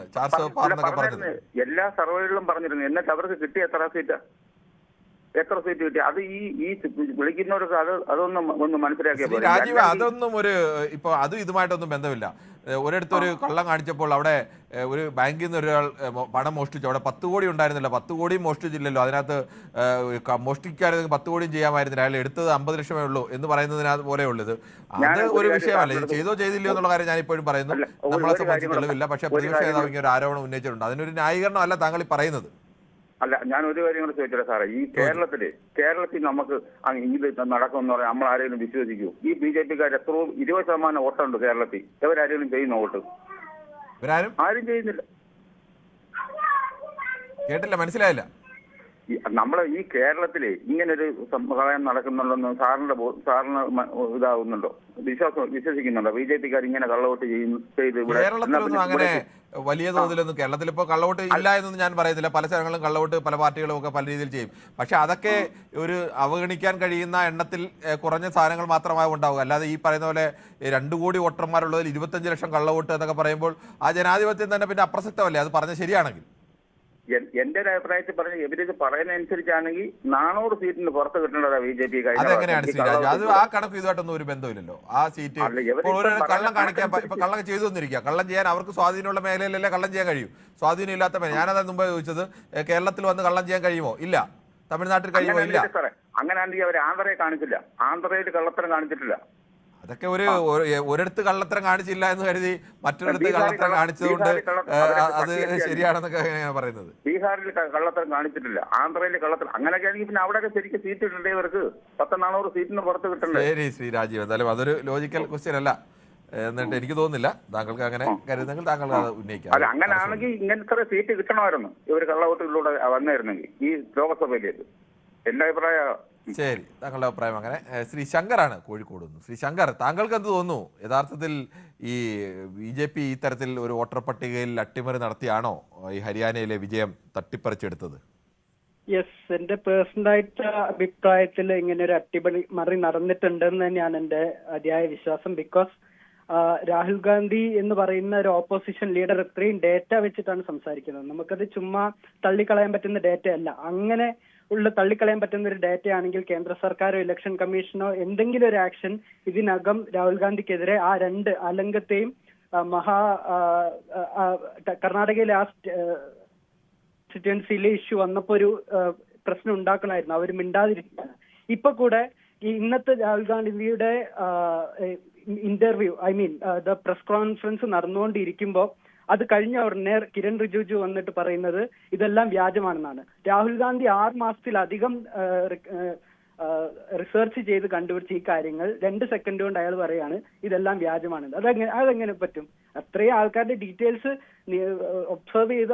പറഞ്ഞത് എല്ലാ സർവേകളിലും പറഞ്ഞിരുന്നു. എന്നിട്ട് അവർക്ക് കിട്ടിയ എത്ര സീറ്റ് കിട്ടി? അത് ഈ വിളിക്കുന്നവർക്ക് അതൊന്നും മനസ്സിലാക്കിയ രാജീവ്, അതൊന്നും ഇപ്പൊ ഇതുമായിട്ടൊന്നും ബന്ധമില്ല. ഒരിടത്തൊരു കള്ളം കാണിച്ചപ്പോൾ അവിടെ ഒരു ബാങ്കിൽ നിന്ന് ഒരാൾ പണം മോഷ്ടിച്ചു. അവിടെ 10 കോടി ഉണ്ടായിരുന്നില്ല. 10 കോടിയും മോഷ്ടിച്ചില്ലല്ലോ. അതിനകത്ത് മോഷ്ടിക്കായിരുന്നെങ്കിൽ 10 കോടിയും ചെയ്യാമായിരുന്നില്ല. അയാൾ എടുത്തത് 50 ലക്ഷമേ ഉള്ളൂ എന്ന് പറയുന്നതിനകത്ത് പോലെയുള്ളത്. അത് ഒരു വിഷയമല്ല. ഇത് ചെയ്തോ ചെയ്തില്ലയോ എന്നുള്ള കാര്യം ഞാൻ ഇപ്പോഴും പറയുന്നു. നമ്മളെ സംബന്ധിച്ച് തെളിവില്ല. പക്ഷേ പ്രതിപക്ഷ നേതാവ് ഇങ്ങനെ ഒരു ആരോപണം ഉന്നയിച്ചിട്ടുണ്ട്. അതിനൊരു ന്യായീകരണം അല്ല താങ്കൾ ഈ പറയുന്നത്. അല്ല, ഞാൻ ഒരു കാര്യം കൂടെ ചോദിച്ചില്ല സാറേ. ഈ കേരളത്തിൽ നമുക്ക് ഇത് നടക്കുമെന്ന് പറയാൻ നമ്മൾ ആരെങ്കിലും വിശ്വസിക്കൂ? ഈ BJPക്കാർ എത്രയോ 20% വോട്ടുണ്ട് കേരളത്തിൽ. ഇവരാരെങ്കിലും ചെയ്യുന്ന വോട്ട്? ആരും ചെയ്യുന്നില്ല. കേട്ടില്ല, മനസ്സിലായില്ല. നമ്മളെ ഈ കേരളത്തിലെ ഇങ്ങനൊരു സമ്പ്രദായം നടക്കുന്നുണ്ടെന്ന് സാറിന് ഇതാവുന്നുണ്ടോ? വിശ്വസിക്കുന്നുണ്ടോ? BJPക്കാർ ഇങ്ങനെ കള്ളവോട്ട് ചെയ്ത് കേരളത്തിലൊന്നും അങ്ങനെ വലിയ തോതിലൊന്നും കേരളത്തിൽ ഇപ്പോൾ കള്ളവോട്ട് ഇല്ല എന്നൊന്നും ഞാൻ പറയുന്നില്ല. പല സ്ഥലങ്ങളിലും കള്ളവോട്ട് പല പാർട്ടികളും ഒക്കെ പല രീതിയിൽ ചെയ്യും. പക്ഷെ അതൊക്കെ ഒരു അവഗണിക്കാൻ കഴിയുന്ന എണ്ണത്തിൽ കുറഞ്ഞ സാധനങ്ങൾ മാത്രമായി ഉണ്ടാവുക. അല്ലാതെ ഈ പറയുന്ന പോലെ 2 കോടി വോട്ടർമാരുള്ളതിൽ 25 ലക്ഷം കള്ളവോട്ട് എന്നൊക്കെ പറയുമ്പോൾ ആ ജനാധിപത്യം തന്നെ പിന്നെ അപ്രസക്തമല്ലേ? അത് പറഞ്ഞ ശരിയാണെങ്കിൽ. എന്റെ ഒരു അഭിപ്രായത്തിൽ പറഞ്ഞ ഇവരിത് പറയുന്നതനുസരിച്ചാണെങ്കിൽ 400 സീറ്റിന് പുറത്ത് കിട്ടേണ്ടതാ BJP. അതെങ്ങനെയാണ് ശ്രീരാജ്? അത് ആ കണക്ക് ഇതുമായിട്ടൊന്നും ഒരു ബന്ധമില്ലല്ലോ. ആ സീറ്റ് കള്ളം കാണിക്കാൻ ഇപ്പൊ കള്ളം ചെയ്തു വന്നിരിക്കുക. കള്ളം ചെയ്യാൻ അവർക്ക് സ്വാധീനമുള്ള മേഖലയിലല്ലേ കള്ളം ചെയ്യാൻ കഴിയും. സ്വാധീനം ഇല്ലാത്ത മേഖല. ഞാനത് മുമ്പ് ചോദിച്ചത് കേരളത്തിൽ വന്ന് കള്ളം ചെയ്യാൻ കഴിയുമോ? ഇല്ല. തമിഴ്നാട്ടിൽ കഴിയുമോ? ഇല്ല. അങ്ങനെയാണെങ്കിൽ അവർ ആന്ധ്രയെ കാണിച്ചില്ല. ആന്ധ്രയിൽ കള്ളത്തരം കാണിച്ചിട്ടില്ല. അതൊക്കെ ഒരിടത്ത് കള്ളത്തരം കാണിച്ചില്ല എന്ന് കരുതി മറ്റൊരിടത്ത് കള്ളത്തരം കാണിച്ചതുകൊണ്ട് അത് ശരിയാണെന്നൊക്കെ എങ്ങനെയാണ് പറയുന്നത്? ബീഹാറിൽ കള്ളത്തരം കാണിച്ചിട്ടില്ല, ആന്ധ്രയിൽ കള്ളത്തരം. അങ്ങനെയൊക്കെ ആണെങ്കിൽ പിന്നെ അവിടെയൊക്കെ ശരിക്കും സീറ്റ് ഇടണ്ടേ? ഇവർക്ക് 400 സീറ്റിന് പുറത്ത് കിട്ടണ്ടേ? ശരി ശ്രീ രാജീവ്, എന്തായാലും അതൊരു ലോജിക്കൽ ക്വസ്റ്റ്യൻ അല്ല എന്നിട്ട് എനിക്ക് തോന്നുന്നില്ല. താങ്കൾക്ക് അങ്ങനെ കരുതെങ്കിൽ താങ്കൾ അത് ഉന്നയിക്കാം. അല്ല, അങ്ങനെയാണെങ്കിൽ ഇങ്ങനത്തെ സീറ്റ് കിട്ടണമായിരുന്നു ഇവർ കള്ളവോട്ടിലൂടെ വന്നായിരുന്നെങ്കിൽ ഈ ലോകസഭയിലേക്ക്. എന്റെ അഭിപ്രായം. ശരി, താങ്കളുടെ അഭിപ്രായം അങ്ങനെ. ശ്രീ ശങ്കറാണ് കോഴിക്കോട് നിന്ന്. ശ്രീ ശങ്കർ, താങ്കൾക്ക് എന്ത് തോന്നുന്നു? യഥാർത്ഥത്തിൽ ഈ BJP ഇത്തരത്തിൽ ഒരു വോട്ടർ പട്ടികയിൽ അട്ടിമറി നടത്തിയാണോ ഈ ഹരിയാനയിലെ വിജയം തട്ടിപ്പറിച്ചെടുത്തത്? യെസ്, എന്റെ പേഴ്സണലായിട്ട് അഭിപ്രായത്തിൽ ഇങ്ങനെ ഒരു അട്ടിമറി നടന്നിട്ടുണ്ടെന്ന് തന്നെയാണ് എന്റെ അതിയായ വിശ്വാസം. ബിക്കോസ് രാഹുൽ ഗാന്ധി എന്ന് പറയുന്ന ഒരു ഓപ്പോസിഷൻ ലീഡർ ഇത്രയും ഡേറ്റ വെച്ചിട്ടാണ് സംസാരിക്കുന്നത്. നമുക്കത് ചുമ്മാ തള്ളിക്കളയാൻ പറ്റുന്ന ഡേറ്റ അല്ല. അങ്ങനെ ഉള്ള തള്ളിക്കളയാൻ പറ്റുന്ന ഒരു ഡേറ്റ ആണെങ്കിൽ കേന്ദ്ര സർക്കാരോ ഇലക്ഷൻ കമ്മീഷനോ എന്തെങ്കിലും ഒരു ആക്ഷൻ ഇതിനകം രാഹുൽ ഗാന്ധിക്കെതിരെ ആ 2 അലങ്കത്തെയും കർണാടകയിലെ ആ കോൺസ്റ്റിറ്റ്യുവൻസിയിലെ ഇഷ്യൂ വന്നപ്പോ ഒരു പ്രശ്നം ഉണ്ടാക്കണമായിരുന്നു. അവർ മിണ്ടാതിരിക്കുകയാണ്. ഇപ്പൊ കൂടെ ഈ ഇന്നത്തെ രാഹുൽ ഗാന്ധിയുടെ ഇന്റർവ്യൂ ദ പ്രസ് കോൺഫറൻസ് നടന്നുകൊണ്ടിരിക്കുമ്പോൾ അത് കഴിഞ്ഞ ഉടനെ കിരൺ റിജിജു വന്നിട്ട് പറയുന്നത് ഇതെല്ലാം വ്യാജമാണെന്നാണ്. രാഹുൽ ഗാന്ധി 6 മാസത്തിലധികം റിസർച്ച് ചെയ്ത് കണ്ടുപിടിച്ച ഈ കാര്യങ്ങൾ 2 സെക്കൻഡ് കൊണ്ട് അയാൾ പറയാണ് ഇതെല്ലാം വ്യാജമാണെന്ന്. അതെങ്ങനെ പറ്റും? അത്രയും ആൾക്കാരുടെ ഡീറ്റെയിൽസ് ഒബ്സർവ് ചെയ്ത്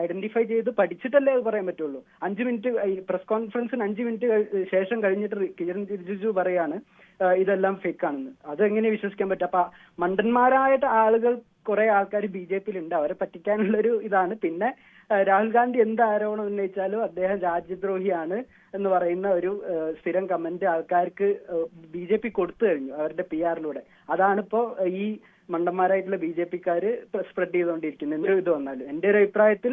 ഐഡന്റിഫൈ ചെയ്ത് പഠിച്ചിട്ടല്ലേ അത് പറയാൻ പറ്റുള്ളൂ. 5 മിനിറ്റ് പ്രസ് കോൺഫറൻസിന് 5 മിനിറ്റ് ശേഷം കഴിഞ്ഞിട്ട് കിരൺ റിജിജു പറയാണ് ഇതെല്ലാം ഫേക്ക് ആണെന്ന്. അതെങ്ങനെ വിശ്വസിക്കാൻ പറ്റും? അപ്പൊ മണ്ടന്മാരായിട്ട് ആളുകൾ കുറെ ആൾക്കാർ BJP ഉണ്ട്, അവരെ പറ്റിക്കാനുള്ളൊരു ഇതാണ്. പിന്നെ രാഹുൽ ഗാന്ധി എന്ത് ആരോപണം ഉന്നയിച്ചാലും അദ്ദേഹം രാജ്യദ്രോഹിയാണ് എന്ന് പറയുന്ന ഒരു സ്ഥിരം കമന്റ് ആൾക്കാർക്ക് BJP കൊടുത്തു കഴിഞ്ഞു അവരുടെ PR-ലൂടെ. അതാണിപ്പോ ഈ മണ്ടന്മാരായിട്ടുള്ള BJP-ക്കാര് സ്പ്രെഡ് ചെയ്തുകൊണ്ടിരിക്കുന്നത്. എന്തൊരു ഇത് വന്നാലും എന്റെ ഒരു അഭിപ്രായത്തിൽ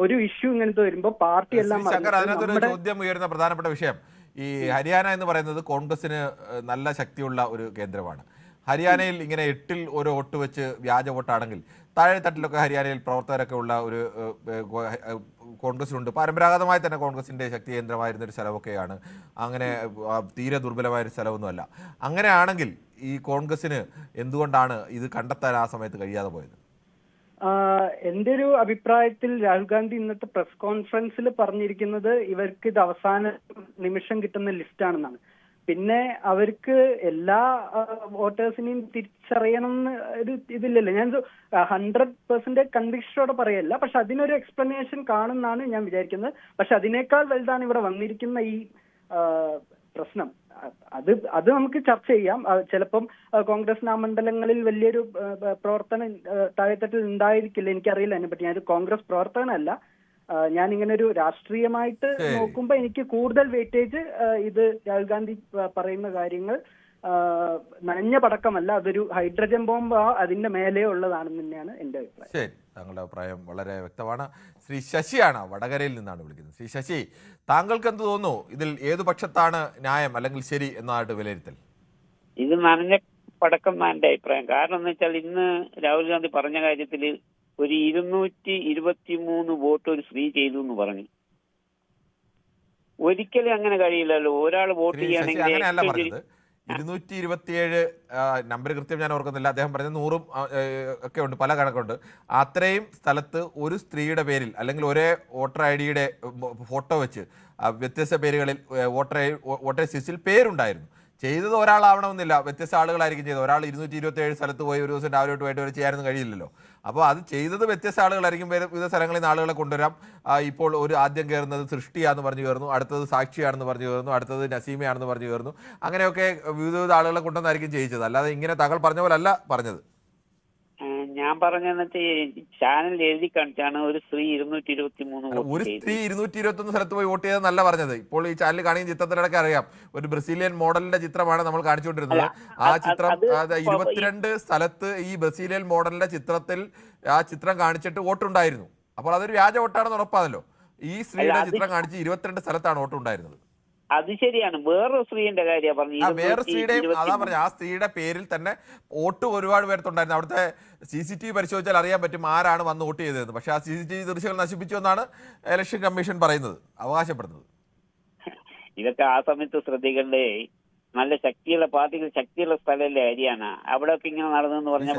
ഒരു ഇഷ്യൂ ഇങ്ങനത്തെ വരുമ്പോ പാർട്ടി എല്ലാം ചോദ്യം ഉയരുന്ന പ്രധാനപ്പെട്ട വിഷയം ഈ ഹരിയാന എന്ന് പറയുന്നത് കോൺഗ്രസിന് നല്ല ശക്തിയുള്ള ഒരു കേന്ദ്രമാണ്. ഹരിയാനയിൽ ഇങ്ങനെ 8-ൽ ഒരു വോട്ട് വെച്ച് വ്യാജ വോട്ടാണെങ്കിൽ താഴെത്തട്ടിലൊക്കെ ഹരിയാനയിൽ പ്രവർത്തകരൊക്കെ ഉള്ള ഒരു കോൺഗ്രസിനുണ്ട്. പരമ്പരാഗതമായി തന്നെ കോൺഗ്രസിൻ്റെ ശക്തി കേന്ദ്രമായിരുന്നൊരു സ്ഥലമൊക്കെയാണ്. അങ്ങനെ തീരെ ദുർബലമായൊരു സ്ഥലമൊന്നുമല്ല. അങ്ങനെയാണെങ്കിൽ ഈ കോൺഗ്രസിന് എന്തുകൊണ്ടാണ് ഇത് കണ്ടെത്താൻ ആ സമയത്ത് കഴിയാതെ പോയത്? എന്റെ ഒരു അഭിപ്രായത്തിൽ രാഹുൽ ഗാന്ധി ഇന്നത്തെ പ്രസ് കോൺഫറൻസിൽ പറഞ്ഞിരിക്കുന്നത് ഇവർക്ക് ഇത് അവസാന നിമിഷം കിട്ടുന്ന ലിസ്റ്റാണെന്നാണ്. പിന്നെ അവർക്ക് എല്ലാ വോട്ടേഴ്സിനെയും തിരിച്ചറിയണം എന്ന് ഒരു ഇതില്ലല്ലോ. ഞാൻ 100% കൺവിക്ഷനോടെ പറയല്ല, പക്ഷെ അതിനൊരു എക്സ്പ്ലനേഷൻ കാണുന്നാണ് ഞാൻ വിചാരിക്കുന്നത്. പക്ഷെ അതിനേക്കാൾ വലുതാണ് ഇവിടെ വന്നിരിക്കുന്ന ഈ പ്രശ്നം. അത് നമുക്ക് ചർച്ച ചെയ്യാം. ചിലപ്പം കോൺഗ്രസിന് ആ മണ്ഡലങ്ങളിൽ വലിയൊരു പ്രവർത്തനം താഴെത്തട്ടിൽ ഉണ്ടായിരിക്കില്ല, എനിക്കറിയില്ല അതിനെപ്പറ്റി. ഞാനൊരു കോൺഗ്രസ് പ്രവർത്തകനല്ല. ഞാൻ ഇങ്ങനെ ഒരു രാഷ്ട്രീയമായിട്ട് നോക്കുമ്പോ എനിക്ക് കൂടുതൽ വെയിറ്റേജ് ഇത് രാഹുൽ ഗാന്ധി പറയുന്ന കാര്യങ്ങൾ നനഞ്ഞ പടക്കമല്ല, അതൊരു ഹൈഡ്രജൻ ബോംബ് അതിന്റെ മേലെ ഉള്ളതാണെന്ന് തന്നെയാണ് എന്റെ അഭിപ്രായം. ശരി, താങ്കളുടെ അഭിപ്രായം വളരെ വ്യക്തമാണ്. ശ്രീ ശശിയാണ്, വടകരയിൽ നിന്നാണ് വിളിക്കുന്നത്. ശ്രീ ശശി, താങ്കൾക്ക് എന്ത് തോന്നുന്നു? ഇതിൽ ഏതു പക്ഷത്താണ് ന്യായം അല്ലെങ്കിൽ ശരി എന്നായിട്ട് വിലയിരുത്തൽ? ഇത് നനഞ്ഞ പടക്കം എന്നാണ് എന്റെ അഭിപ്രായം. കാരണം എന്ന് വെച്ചാൽ ഇന്ന് രാഹുൽ ഗാന്ധി പറഞ്ഞ കാര്യത്തിൽ ഒരു 223 വോട്ട് ഒരു സ്ത്രീ ചെയ്തു എന്ന് പറഞ്ഞു. ഒരിക്കലും അങ്ങനെ കഴിയില്ലല്ലോ. ഒരാൾ വോട്ട് ചെയ്യുകയാണെങ്കിൽ 227 നമ്പർ കൃത്യം ഞാൻ ഓർക്കുന്നില്ല, അദ്ദേഹം പറഞ്ഞത് 100 ഒക്കെ ഉണ്ട്, പല കണക്കുണ്ട്. അത്രയും സ്ഥലത്ത് ഒരു സ്ത്രീയുടെ പേരിൽ അല്ലെങ്കിൽ ഒരേ വോട്ടർ ID-യുടെ ഫോട്ടോ വെച്ച് വ്യത്യസ്ത പേരുകളിൽ വോട്ടേഴ്സ് ലിസ്റ്റിൽ പേരുണ്ടായിരുന്നു. ചെയ്തത് ഒരാളാവണമെന്നില്ല, വ്യത്യസ്ത ആളുകളായിരിക്കും ചെയ്തത്. ഒരാൾ 227 സ്ഥലത്ത് പോയി ഒരു ദിവസം രാവിലെ തൊട്ട് വൈകിട്ട് വരെ ചെയ്യാനൊന്നും കഴിയില്ലല്ലോ. അപ്പോൾ അത് ചെയ്തത് വ്യത്യസ്ത ആളുകളായിരിക്കും. വിവിധ സ്ഥലങ്ങളിൽ നിന്ന് ആളുകളെ കൊണ്ടുവരാം. ഇപ്പോൾ ഒരു ആദ്യം കയറുന്നത് സൃഷ്ടിയാണെന്ന് പറഞ്ഞു കയറുന്നു, അടുത്തത് സാക്ഷിയാണെന്ന് പറഞ്ഞു കയറുന്നു, അടുത്തത് നസീമയാണെന്ന് പറഞ്ഞു കയറുന്നു. അങ്ങനെയൊക്കെ വിവിധ ആളുകളെ കൊണ്ടുവന്നായിരിക്കും ചെയ്യിച്ചത്. അല്ലാതെ ഇങ്ങനെ താങ്കൾ പറഞ്ഞ പോലെ അല്ല പറഞ്ഞത്. ഞാൻ പറഞ്ഞെന്ന് വെച്ചാൽ ചാനൽ എഴുതി കാണിച്ചാണ് ഒരു സ്ത്രീ 223 ഒരു സ്ത്രീ 221 സ്ഥലത്ത് പോയി വോട്ട് ചെയ്തെന്നല്ല പറഞ്ഞത്. ഇപ്പോൾ ഈ ചാനൽ കാണിക്കുന്ന ചിത്രത്തിലടക്കം അറിയാം, ഒരു ബ്രസീലിയൻ മോഡലിന്റെ ചിത്രമാണ് നമ്മൾ കാണിച്ചുകൊണ്ടിരുന്നത്. ആ ചിത്രം 22 സ്ഥലത്ത് ഈ ബ്രസീലിയൻ മോഡലിന്റെ ചിത്രത്തിൽ ആ ചിത്രം കാണിച്ചിട്ട് വോട്ടുണ്ടായിരുന്നു. അപ്പോൾ അതൊരു വ്യാജ വോട്ടാണെന്ന് ഉറപ്പാണല്ലോ. ഈ സ്ത്രീയുടെ ചിത്രം കാണിച്ച് 22 സ്ഥലത്താണ് വോട്ടുണ്ടായിരുന്നത്. അത് ശരിയാണ്. വേറൊരു സ്ത്രീയുടെ കാര്യമാണ് പറഞ്ഞത്. വേറെ സ്ത്രീയുടെയും അതാ പറഞ്ഞത്, ആ സ്ത്രീയുടെ പേരിൽ തന്നെ വോട്ട് ഒരുപാട് പേർത്തുണ്ടായിരുന്നു. അവിടുത്തെ CCTV പരിശോധിച്ചാൽ അറിയാൻ പറ്റും ആരാണ് വന്ന് വോട്ട് ചെയ്തതെന്ന്. പക്ഷെ ആ CCTV ദൃശ്യങ്ങൾ നശിപ്പിച്ചു എന്നാണ് ഇലക്ഷൻ കമ്മീഷൻ പറയുന്നത്, അവകാശപ്പെടുന്നത്. ഇതൊക്കെ ആ സമയത്ത് ശ്രദ്ധിക്കണ്ടേ. നല്ല ശക്തിയുള്ള പാർട്ടികൾ, ശക്തിയുള്ള സ്ഥലമല്ലേ ഹരിയാന. അവിടെ ഒക്കെ ഇങ്ങനെ നടന്നെന്ന് പറഞ്ഞാൽ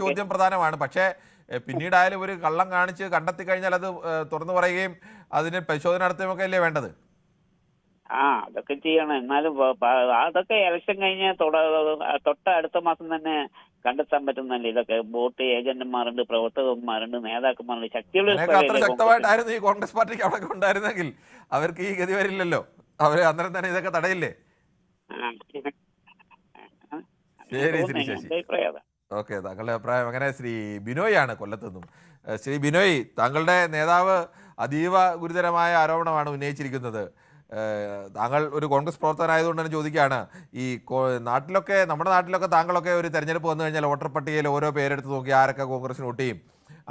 ചോദ്യം പ്രധാനമാണ്. പക്ഷേ പിന്നീടായാലും ഒരു കള്ളം കാണിച്ച് കണ്ടെത്തി കഴിഞ്ഞാൽ അത് തുറന്നു പറയുകയും അതിന് പരിശോധന നടത്തുകയൊക്കെ അല്ലേ വേണ്ടത്? അതൊക്കെ ചെയ്യണം. എന്നാലും അതൊക്കെ ഇലക്ഷൻ കഴിഞ്ഞ തൊട്ട അടുത്ത മാസം തന്നെ കണ്ടെത്താൻ പറ്റുന്നല്ലേ. ഇതൊക്കെ വോട്ട് ഏജന്റുമാരുണ്ട്, പ്രവർത്തകന്മാരുണ്ട്, നേതാക്കന്മാരുണ്ട്, ശക്തിയുള്ള ശക്തമായിട്ടായിരുന്നു ഈ കോൺഗ്രസ് പാർട്ടിക്ക് അവിടെ ഉണ്ടായിരുന്നെങ്കിൽ അവർക്ക് ഈ ഗതി വരില്ലല്ലോ. അവര് അന്നേരം തന്നെ ഇതൊക്കെ തടയില്ലേ? ശരി ശ്രീ ശശി, ഓക്കെ, താങ്കളുടെ അഭിപ്രായം അങ്ങനെ. ശ്രീ ബിനോയ് ആണ് കൊല്ലത്തു നിന്നും. ശ്രീ ബിനോയ്, താങ്കളുടെ നേതാവ് അതീവ ഗുരുതരമായ ആരോപണമാണ് ഉന്നയിച്ചിരിക്കുന്നത്. താങ്കൾ ഒരു കോൺഗ്രസ് പ്രവർത്തകനായതുകൊണ്ട് തന്നെ ചോദിക്കുകയാണ്, ഈ നാട്ടിലൊക്കെ, നമ്മുടെ നാട്ടിലൊക്കെ താങ്കളൊക്കെ ഒരു തെരഞ്ഞെടുപ്പ് വന്നു കഴിഞ്ഞാൽ വോട്ടർ പട്ടികയിൽ ഓരോ പേരെടുത്ത് നോക്കി ആരൊക്കെ കോൺഗ്രസിന് വോട്ട് ചെയ്യും,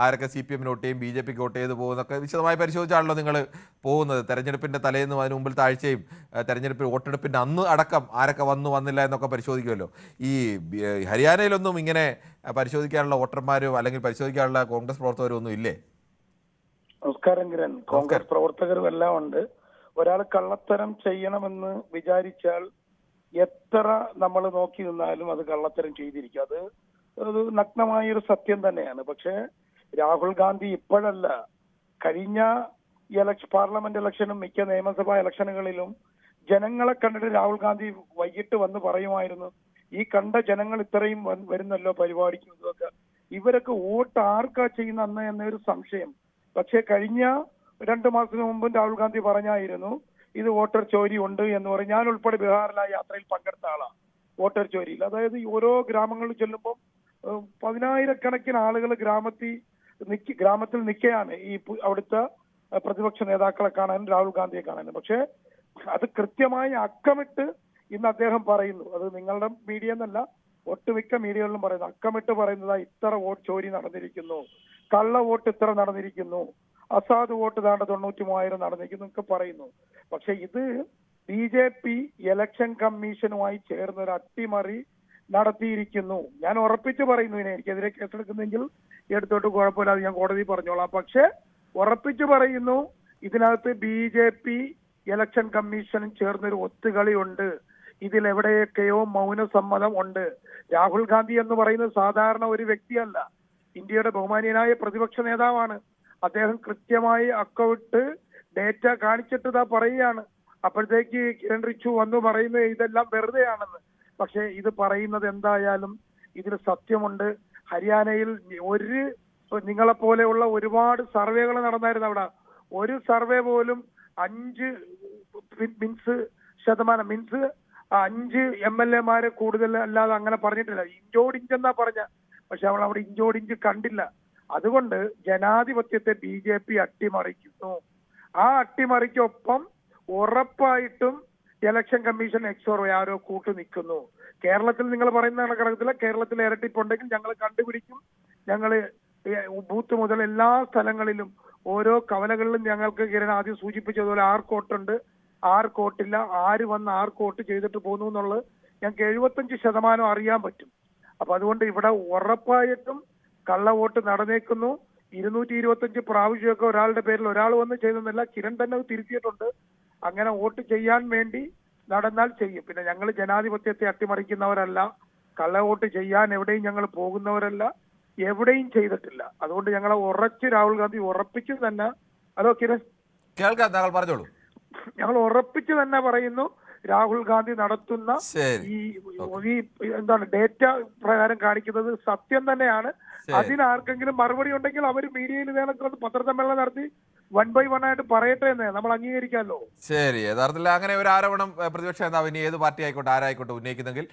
ആരൊക്കെ CPM വോട്ട് ചെയ്യും, BJPക്ക് വോട്ട് ചെയ്ത് പോകുന്നൊക്കെ വിശദമായി പരിശോധിച്ചാണല്ലോ നിങ്ങൾ പോകുന്നത്. തെരഞ്ഞെടുപ്പിൻ്റെ തലേന്നും അതിന് മുമ്പിൽ താഴ്ചയും തെരഞ്ഞെടുപ്പിൽ വോട്ടെടുപ്പിൻ്റെ അന്ന് അടക്കം ആരൊക്കെ വന്നില്ല എന്നൊക്കെ പരിശോധിക്കുമല്ലോ. ഈ ഹരിയാനയിലൊന്നും ഇങ്ങനെ പരിശോധിക്കാനുള്ള വോട്ടർമാരോ അല്ലെങ്കിൽ പരിശോധിക്കാനുള്ള കോൺഗ്രസ് പ്രവർത്തകരോ ഒന്നും ഇല്ലേ? നമസ്കാരം കിരൺ. കോൺഗ്രസ് പ്രവർത്തകരും എല്ലാം ഉണ്ട്. ഒരാൾ കള്ളത്തരം ചെയ്യണമെന്ന് വിചാരിച്ചാൽ എത്ര നമ്മൾ നോക്കി നിന്നാലും അത് കള്ളത്തരം ചെയ്തിരിക്കും. അത് നഗ്നമായൊരു സത്യം തന്നെയാണ്. പക്ഷേ രാഹുൽ ഗാന്ധി ഇപ്പോഴല്ല, കഴിഞ്ഞ പാർലമെന്റ് ഇലക്ഷനും മിക്ക നിയമസഭാ ഇലക്ഷനുകളിലും ജനങ്ങളെ കണ്ടിട്ട് രാഹുൽ ഗാന്ധി വൈകിട്ട് വന്ന് പറയുമായിരുന്നു, ഈ കണ്ട ജനങ്ങൾ ഇത്രയും വരുന്നല്ലോ പരിപാടിക്ക് ഇതൊക്കെ, ഇവരൊക്കെ വോട്ട് ആർക്കാ ചെയ്യുന്ന അന്ന് എന്നൊരു സംശയം. പക്ഷെ കഴിഞ്ഞ 2 മാസത്തിന് മുമ്പും രാഹുൽ ഗാന്ധി പറഞ്ഞായിരുന്നു ഇത് വോട്ടർ ചോരി ഉണ്ട് എന്ന് പറയും. ഞാൻ ഉൾപ്പെടെ ബീഹാറിലെ യാത്രയിൽ പങ്കെടുത്ത ആളാണ് വോട്ടർ ചോരിയിൽ. അതായത് ഓരോ ഗ്രാമങ്ങളിൽ ചെല്ലുമ്പോൾ 10,000-കണക്കിന് ആളുകൾ ഗ്രാമത്തിൽ നിൽക്കുകയാണ് ഈ അവിടുത്തെ പ്രതിപക്ഷ നേതാക്കളെ കാണാനും രാഹുൽ ഗാന്ധിയെ കാണാനും. പക്ഷെ അത് കൃത്യമായി അക്കമിട്ട് ഇന്ന് അദ്ദേഹം പറയുന്നു, അത് നിങ്ങളുടെ മീഡിയ എന്നല്ല ഒട്ടുമിക്ക മീഡിയകളിലും പറയുന്നു, അക്കമിട്ട് പറയുന്നത് ഇത്ര വോട്ട് ചോരി നടന്നിരിക്കുന്നു, കള്ള വോട്ട് ഇത്ര നടന്നിരിക്കുന്നു, അസാധു വോട്ട് താണ്ട 93,000 നടന്നിരിക്കുന്നു ഒക്കെ പറയുന്നു. പക്ഷെ ഇത് BJP ഇലക്ഷൻ കമ്മീഷനുമായി ചേർന്ന് ഒരു അട്ടിമറി നടത്തിയിരിക്കുന്നു. ഞാൻ ഉറപ്പിച്ചു പറയുന്നു, എനിക്കെതിരെ കേസെടുക്കുന്നെങ്കിൽ എടുത്തോട്ട് കുഴപ്പമില്ല, അത് ഞാൻ കോടതി പറഞ്ഞോളാം. പക്ഷെ ഉറപ്പിച്ചു പറയുന്നു, ഇതിനകത്ത് BJP ഇലക്ഷൻ കമ്മീഷനും ചേർന്നൊരു ഒത്തുകളിയുണ്ട്. ഇതിലെവിടെയൊക്കെയോ മൗനസമ്മതം ഉണ്ട്. രാഹുൽ ഗാന്ധി എന്ന് പറയുന്നത് സാധാരണ ഒരു വ്യക്തിയല്ല, ഇന്ത്യയുടെ ബഹുമാനീയനായ പ്രതിപക്ഷ നേതാവാണ്. അദ്ദേഹം കൃത്യമായി അക്കൗണ്ട് ഡേറ്റ കാണിച്ചിട്ട് പറയുകയാണ്. അപ്പോഴത്തേക്ക് കിരൺ റിച്ചു വന്നു പറയുന്നത് ഇതെല്ലാം വെറുതെയാണെന്ന്. പക്ഷെ ഇത് പറയുന്നത് എന്തായാലും ഇതിൽ സത്യമുണ്ട്. ഹരിയാനയിൽ നിങ്ങളെപ്പോലെയുള്ള ഒരുപാട് സർവേകൾ നടന്നായിരുന്നു. അവിടെ ഒരു സർവേ പോലും 5 MLA-മാരെ കൂടുതൽ അല്ലാതെ അങ്ങനെ പറഞ്ഞിട്ടില്ല. ഇഞ്ചോടിഞ്ചെന്നാ പറഞ്ഞ, പക്ഷെ അവൾ അവിടെ ഇഞ്ചോടിഞ്ച് കണ്ടില്ല. അതുകൊണ്ട് ജനാധിപത്യത്തെ BJP അട്ടിമറിക്കുന്നു. ആ അട്ടിമറിക്കൊപ്പം ഉറപ്പായിട്ടും ഇലക്ഷൻ കമ്മീഷൻ എക്സോർവേ ആരോ കൂട്ടു നിൽക്കുന്നു. കേരളത്തിൽ നിങ്ങൾ പറയുന്ന കണക്കില്ല, കേരളത്തിൽ ഇരട്ടിപ്പുണ്ടെങ്കിൽ ഞങ്ങൾ കണ്ടുപിടിക്കും. ഞങ്ങൾ ബൂത്ത് മുതൽ എല്ലാ സ്ഥലങ്ങളിലും ഓരോ കവലകളിലും ഞങ്ങൾക്ക് കിരൺ ആദ്യം സൂചിപ്പിച്ചതുപോലെ ആർക്കോട്ടുണ്ട്, ആർക്കോട്ടില്ല, ആര് വന്ന് ആർക്കോട്ട് ചെയ്തിട്ട് പോകുന്നു എന്നുള്ളത് ഞങ്ങൾക്ക് 75% അറിയാൻ പറ്റും. അപ്പൊ അതുകൊണ്ട് ഇവിടെ ഉറപ്പായിട്ടും കള്ളവോട്ട് നടന്നേക്കുന്നു. 225 പ്രാവശ്യമൊക്കെ ഒരാളുടെ പേരിൽ ഒരാൾ വന്ന് ചെയ്തെന്നല്ല, കിരൺ തന്നെ തിരുത്തിയിട്ടുണ്ട്. അങ്ങനെ വോട്ട് ചെയ്യാൻ വേണ്ടി നടന്നാൽ ചെയ്യും. പിന്നെ ഞങ്ങൾ ജനാധിപത്യത്തെ അട്ടിമറിക്കുന്നവരല്ല, കള്ളവോട്ട് ചെയ്യാൻ എവിടെയും ഞങ്ങൾ പോകുന്നവരല്ല, എവിടെയും ചെയ്തിട്ടില്ല. അതുകൊണ്ട് ഞങ്ങളെ രാഹുൽ ഗാന്ധി ഉറപ്പിച്ചു തന്നെ, അതോ കിരൺ കേൾക്കാം, താങ്കൾ പറഞ്ഞോളൂ. ഞങ്ങൾ ഉറപ്പിച്ചു തന്നെ പറയുന്നു, രാഹുൽ ഗാന്ധി നടത്തുന്ന ഈ എന്താണ് ഡേറ്റ പ്രകാരം കാണിക്കുന്നത് സത്യം തന്നെയാണ്. അതിനാർക്കെങ്കിലും മറുപടി ഉണ്ടെങ്കിൽ അവർ മീഡിയയിൽ വേണമെങ്കിൽ പത്രസമ്മേളനം നടത്തി 1 by 1 ആയിട്ട് പറയട്ടെ എന്ന് നമ്മൾ അംഗീകരിക്കാമല്ലോ. ശരി, യഥാർത്ഥത്തിൽ അങ്ങനെ ഒരു ആരോപണം പ്രതിപക്ഷ നേതാവ് ഇനി ഏത് പാർട്ടി ആയിക്കോട്ടെ ആരായിക്കോട്ടെ ഉന്നയിക്കുന്നെങ്കിൽ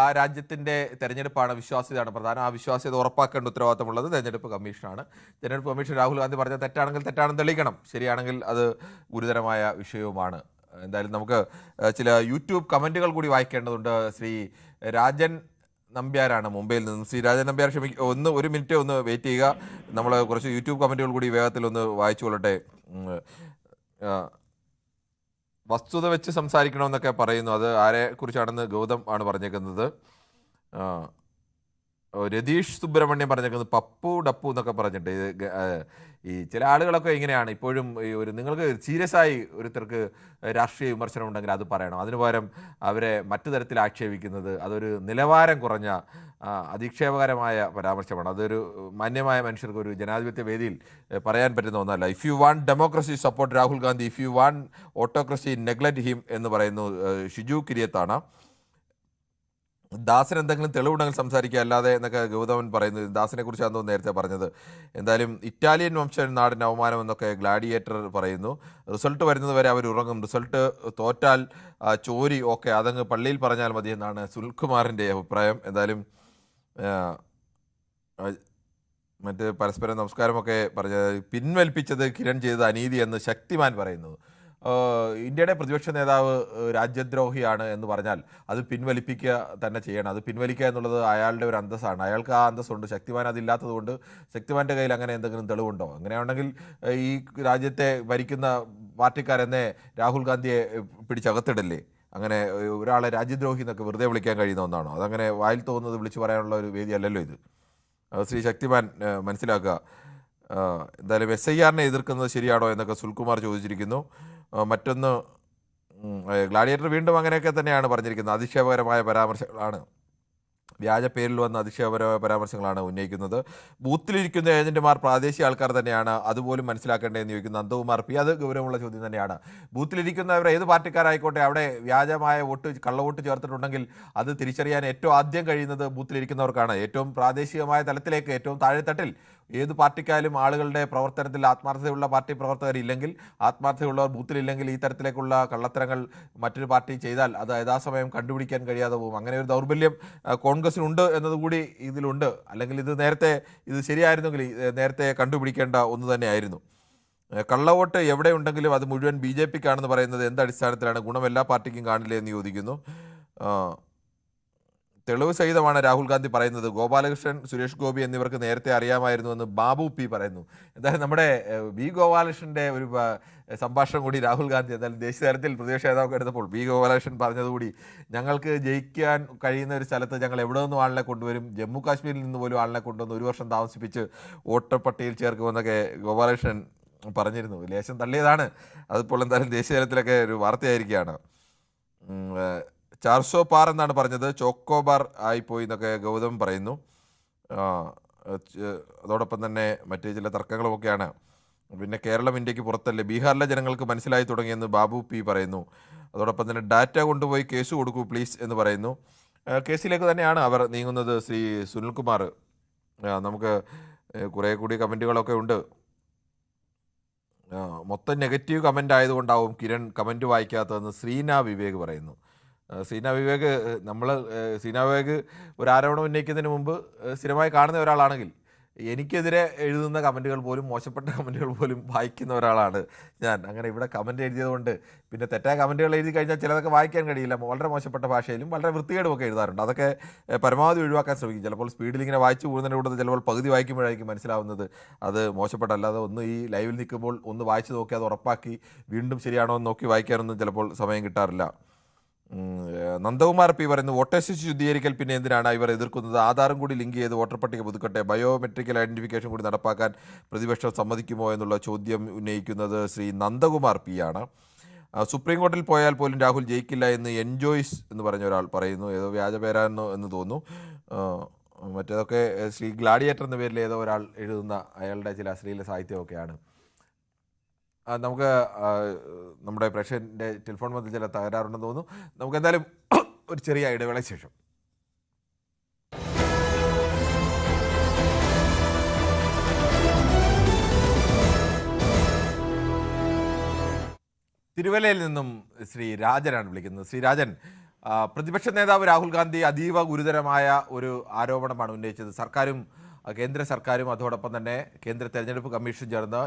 ആ രാജ്യത്തിന്റെ തെരഞ്ഞെടുപ്പാണ്, വിശ്വാസ്യതയാണ് പ്രധാനം. ആ വിശ്വാസ്യത ഉറപ്പാക്കേണ്ട ഉത്തരവാദിത്തമുള്ളത് തെരഞ്ഞെടുപ്പ് കമ്മീഷനാണ്. തെരഞ്ഞെടുപ്പ് കമ്മീഷൻ രാഹുൽ ഗാന്ധി പറഞ്ഞ തെറ്റാണെങ്കിൽ തെറ്റാണെന്ന് തെളിയിക്കണം, ശരിയാണെങ്കിൽ അത് ഗുരുതരമായ വിഷയവുമാണ്. എന്തായാലും നമുക്ക് ചില യൂട്യൂബ് കമൻറ്റുകൾ കൂടി വായിക്കേണ്ടതുണ്ട്. ശ്രീ രാജൻ നമ്പ്യാരാണ് മുംബൈയിൽ നിന്നും. ശ്രീ രാജൻ നമ്പ്യാർ ഒരു മിനിറ്റ് ഒന്ന് വെയിറ്റ് ചെയ്യുക. നമ്മൾ കുറച്ച് യൂട്യൂബ് കമൻറ്റുകൾ കൂടി വേഗത്തിൽ ഒന്ന് വായിച്ചു കൊള്ളട്ടെ. വസ്തുത വെച്ച് സംസാരിക്കണമെന്നൊക്കെ പറയുന്നു. അത് ആരെക്കുറിച്ചാണെന്ന് ഗൗതം ആണ് പറഞ്ഞേക്കുന്നത്. രതീഷ് സുബ്രഹ്മണ്യം പറഞ്ഞേക്കുന്നത് പപ്പു ഡപ്പു എന്നൊക്കെ പറഞ്ഞിട്ട്. ഈ ചില ആളുകളൊക്കെ ഇങ്ങനെയാണ് ഇപ്പോഴും. നിങ്ങൾക്ക് സീരിയസ് ആയി ഒരുത്തർക്ക് രാഷ്ട്രീയ വിമർശനം ഉണ്ടെങ്കിൽ അത് പറയണം. അതിനു പകരം അവരെ മറ്റു തരത്തിൽ ആക്ഷേപിക്കുന്നത് അതൊരു നിലവാരം കുറഞ്ഞ അധിക്ഷേപകരമായ പരാമർശമാണ്. അതൊരു മാന്യമായ മനുഷ്യർക്ക് ഒരു ജനാധിപത്യ വേദിയിൽ പറയാൻ പറ്റുന്ന ഒന്നല്ല. If you want democracy support Rahul Gandhi, if you want autocracy neglect him എന്ന് പറയുന്നു ഷിജു കിരിയത്താണ്. ദാസൻ എന്തെങ്കിലും തെളിവുണ്ടെങ്കിൽ സംസാരിക്കുക, അല്ലാതെ എന്നൊക്കെ ഗൗതമൻ പറയുന്നു. ദാസിനെ കുറിച്ചാണ് തോന്നുന്നു നേരത്തെ പറഞ്ഞത്. എന്തായാലും ഇറ്റാലിയൻ വംശൻ നാടിന് അവമാനം എന്നൊക്കെ ഗ്ലാഡിയേറ്റർ പറയുന്നു. റിസൾട്ട് വരുന്നത് വരെ അവർ ഉറങ്ങും, റിസൾട്ട് തോറ്റാൽ ചോരി ഓക്കെ അതങ്ങ് പള്ളിയിൽ പറഞ്ഞാൽ മതി എന്നാണ് സുൽകുമാറിൻ്റെ അഭിപ്രായം. എന്തായാലും മറ്റ് പരസ്പരം നമസ്കാരമൊക്കെ പറഞ്ഞത് പിൻവലിപ്പിച്ചത് കിരൺ ചെയ്തത് അനീതി എന്ന് ശക്തിമാൻ പറയുന്നു. ഇന്ത്യയുടെ പ്രതിപക്ഷ നേതാവ് രാജ്യദ്രോഹിയാണ് എന്ന് പറഞ്ഞാൽ അത് പിൻവലിപ്പിക്കുക തന്നെ ചെയ്യണം. അത് പിൻവലിക്കുക എന്നുള്ളത് അയാളുടെ ഒരു അന്തസ്സാണ്. അയാൾക്ക് ആ അന്തസ്സുണ്ട്. ശക്തിമാൻ അതില്ലാത്തത് കൊണ്ട് ശക്തിമാൻ്റെ കയ്യിൽ അങ്ങനെ എന്തെങ്കിലും തെളിവുണ്ടോ? അങ്ങനെയാണെങ്കിൽ ഈ രാജ്യത്തെ ഭരിക്കുന്ന പാർട്ടിക്കാരെന്നെ രാഹുൽ ഗാന്ധിയെ പിടിച്ചകത്തിടല്ലേ? അങ്ങനെ ഒരാളെ രാജ്യദ്രോഹി എന്നൊക്കെ വെറുതെ വിളിക്കാൻ കഴിയുന്ന ഒന്നാണോ? അതങ്ങനെ വായിൽ തോന്നുന്നത് വിളിച്ചു പറയാനുള്ള ഒരു വേദിയല്ലല്ലോ ഇത്. ശ്രീ ശക്തിമാൻ മനസ്സിലാക്കുക. എന്തായാലും SIR-നെ എതിർക്കുന്നത് ശരിയാണോ എന്നൊക്കെ സുൽകുമാർ ചോദിച്ചിരിക്കുന്നു. മറ്റൊന്ന് ഗ്ലാഡിയേറ്റർ വീണ്ടും അങ്ങനെയൊക്കെ തന്നെയാണ് പറഞ്ഞിരിക്കുന്നത്. അധിക്ഷേപകരമായ പരാമർശങ്ങളാണ് വ്യാജ പേരിൽ വന്ന അതിശയപരമായ പരാമർശങ്ങളാണ് ഉന്നയിക്കുന്നത്. ബൂത്തിലിരിക്കുന്ന ഏജന്റുമാർ പ്രാദേശിക ആൾക്കാർ തന്നെയാണ്, അതുപോലും മനസ്സിലാക്കേണ്ടതെന്ന് ചോദിക്കുന്ന നന്ദകുമാർ പി. അത് ഗൗരവമുള്ള ചോദ്യം തന്നെയാണ്. ബൂത്തിലിരിക്കുന്നവർ ഏത് പാർട്ടിക്കാരായിക്കോട്ടെ, അവിടെ വ്യാജമായ വോട്ട്, കള്ളവോട്ട് ചേർത്തിട്ടുണ്ടെങ്കിൽ അത് തിരിച്ചറിയാൻ ഏറ്റവും ആദ്യം കഴിയുന്നത് ബൂത്തിലിരിക്കുന്നവർക്കാണ്. ഏറ്റവും പ്രാദേശികമായ തലത്തിലേക്ക്, ഏറ്റവും താഴെത്തട്ടിൽ ഏത് പാർട്ടിക്കായാലും ആളുകളുടെ പ്രവർത്തനത്തിൽ ആത്മാർത്ഥതയുള്ള പാർട്ടി പ്രവർത്തകരില്ലെങ്കിൽ, ആത്മാർത്ഥതയുള്ളവർ ബൂത്തിലില്ലെങ്കിൽ ഈ തരത്തിലേക്കുള്ള കള്ളത്തരങ്ങൾ മറ്റൊരു പാർട്ടി ചെയ്താൽ അത് യഥാസമയം കണ്ടുപിടിക്കാൻ കഴിയാതെ പോകും. അങ്ങനെ ഒരു ദൗർബല്യം കോൺഗ്രസിനുണ്ട് എന്നതുകൂടി ഇതിലുണ്ട്. അല്ലെങ്കിൽ ഇത് ശരിയായിരുന്നെങ്കിൽ നേരത്തെ കണ്ടുപിടിക്കേണ്ട ഒന്ന് തന്നെയായിരുന്നു. കള്ളവോട്ട് എവിടെ ഉണ്ടെങ്കിലും അത് മുഴുവൻ BJP ക്കാണെന്ന് പറയുന്നത് എന്ത് അടിസ്ഥാനത്തിലാണ്? ഗുണം എല്ലാ പാർട്ടിക്കും കാണില്ലേ എന്ന് ചോദിക്കുന്നു. തെളിവ് സഹിതമാണ് രാഹുൽ ഗാന്ധി പറയുന്നത്. ഗോപാലകൃഷ്ണൻ, സുരേഷ് ഗോപി എന്നിവർക്ക് നേരത്തെ അറിയാമായിരുന്നുവെന്ന് ബാബു പി പറയുന്നു. എന്തായാലും നമ്മുടെ വി ഗോപാലകൃഷ്ണൻ്റെ ഒരു സംഭാഷണം കൂടി രാഹുൽ ഗാന്ധി എന്തായാലും ദേശീയ തലത്തിൽ പ്രതിപക്ഷ നേതാവ് എടുത്തപ്പോൾ വി ഗോപാലകൃഷ്ണൻ പറഞ്ഞതുകൂടി, ഞങ്ങൾക്ക് ജയിക്കാൻ കഴിയുന്ന ഒരു സ്ഥലത്ത് ഞങ്ങൾ എവിടെ നിന്നും ആളിനെ കൊണ്ടുവരും, ജമ്മു കാശ്മീരിൽ നിന്ന് പോലും ആളിനെ കൊണ്ടുവന്ന് 1 വർഷം താമസിപ്പിച്ച് വോട്ടർ പട്ടികയിൽ ചേർക്കുമെന്നൊക്കെ ഗോപാലകൃഷ്ണൻ പറഞ്ഞിരുന്നു. ലേശം തള്ളിയതാണ്. അതിപ്പോൾ എന്തായാലും ദേശീയ തലത്തിലൊക്കെ ഒരു വാർത്തയായിരിക്കുകയാണ്. 400 പാർ എന്നാണ് പറഞ്ഞത്, ചോക്കോബാർ ആയിപ്പോയി എന്നൊക്കെ ഗൗതം പറയുന്നു. അതോടൊപ്പം തന്നെ മറ്റ് ചില തർക്കങ്ങളുമൊക്കെയാണ്. പിന്നെ കേരളം ഇന്ത്യക്ക് പുറത്തല്ലേ, ബീഹാറിലെ ജനങ്ങൾക്ക് മനസ്സിലായി തുടങ്ങിയെന്ന് ബാബു പി പറയുന്നു. അതോടൊപ്പം തന്നെ ഡാറ്റ കൊണ്ടുപോയി കേസ് കൊടുക്കൂ പ്ലീസ് എന്ന് പറയുന്നു. കേസിലേക്ക് തന്നെയാണ് അവർ നീങ്ങുന്നത്. ശ്രീ സുനിൽകുമാർ, നമുക്ക് കുറേ കൂടി കമൻറ്റുകളൊക്കെ ഉണ്ട്. മൊത്തം നെഗറ്റീവ് കമൻ്റ് ആയതുകൊണ്ടാവും കിരൺ കമൻറ്റ് വായിക്കാത്തതെന്ന് ശ്രീന വിവേക് പറയുന്നു. സീന വിവേക് ഒരു ആരോപണം ഉന്നയിക്കുന്നതിന് മുമ്പ് സ്ഥിരമായി കാണുന്ന ഒരാളാണെങ്കിൽ, എനിക്കെതിരെ എഴുതുന്ന കമൻറ്റുകൾ പോലും, മോശപ്പെട്ട കമൻറ്റുകൾ പോലും വായിക്കുന്ന ഒരാളാണ് ഞാൻ. അങ്ങനെ ഇവിടെ കമൻറ്റ് എഴുതിയതുകൊണ്ട് പിന്നെ തെറ്റായ കമൻറ്റുകൾ എഴുതി കഴിഞ്ഞാൽ ചിലതൊക്കെ വായിക്കാൻ കഴിയില്ല. വളരെ മോശപ്പെട്ട ഭാഷയിലും വളരെ വൃത്തികേടുമൊക്കെ എഴുതാറുണ്ട്. അതൊക്കെ പരമാവധി ഒഴിവാക്കാൻ ശ്രമിക്കും. ചിലപ്പോൾ സ്പീഡിൽ ഇങ്ങനെ വായിച്ചു പോകുന്നതിൻ്റെ കൂടെ ചിലപ്പോൾ പകുതി വായിക്കുമ്പോഴായിരിക്കും മനസ്സിലാവുന്നത് അത് മോശപ്പെട്ടല്ലാതെ. ഒന്ന് ഈ ലൈവിൽ നിൽക്കുമ്പോൾ ഒന്ന് വായിച്ച് നോക്കി അത് ഉറപ്പാക്കി വീണ്ടും ശരിയാണോ എന്ന് നോക്കി വായിക്കാനൊന്നും ചിലപ്പോൾ സമയം കിട്ടാറില്ല. നന്ദകുമാർ പി പറയുന്നു, വോട്ടേഴ്സ് ശുദ്ധീകരിക്കൽ പിന്നെ എന്തിനാണ് ഇവർ എതിർക്കുന്നത്? ആധാറും കൂടി ലിങ്ക് ചെയ്ത് വോട്ടർ പട്ടിക പുതുക്കട്ടെ, ബയോമെട്രിക്കൽ ഐഡന്റിഫിക്കേഷൻ കൂടി നടപ്പാക്കാൻ പ്രതിപക്ഷം സമ്മതിക്കുമോ എന്നുള്ള ചോദ്യം ഉന്നയിക്കുന്നത് ശ്രീ നന്ദകുമാർ പി ആണ്. സുപ്രീം കോടതിയിൽ പോയാൽ പോലും രാഹുൽ ജയിക്കില്ല എന്ന് എൻജോയ്സ് എന്ന് പറഞ്ഞ ഒരാൾ പറയുന്നു. ഏതോ വ്യാജ പേരാണെന്നോ എന്ന് തോന്നുന്നു. മറ്റേതൊക്കെ ശ്രീ ഗ്ലാഡിയേറ്റർ എന്ന പേരിൽ ഏതോ ഒരാൾ എഴുതുന്ന അയാളുടെ ചില അശ്ലീല സാഹിത്യമൊക്കെയാണ്. നമുക്ക് നമ്മുടെ പ്രേക്ഷകൻ്റെ ടെലിഫോൺ ബന്ധത്തിൽ ചില തകരാറുണ്ടെന്ന് തോന്നുന്നു. നമുക്ക് എന്തായാലും ഒരു ചെറിയ ഇടവേള ശേഷം തിരുവല്ലയിൽ നിന്നും ശ്രീ രാജനാണ് വിളിക്കുന്നത്. ശ്രീ രാജൻ, പ്രതിപക്ഷ നേതാവ് രാഹുൽ ഗാന്ധി അതീവ ഗുരുതരമായ ഒരു ആരോപണമാണ് ഉന്നയിച്ചത്. കേന്ദ്ര സർക്കാരും അതോടൊപ്പം തന്നെ കേന്ദ്ര തെരഞ്ഞെടുപ്പ് കമ്മീഷൻ ചേർന്ന്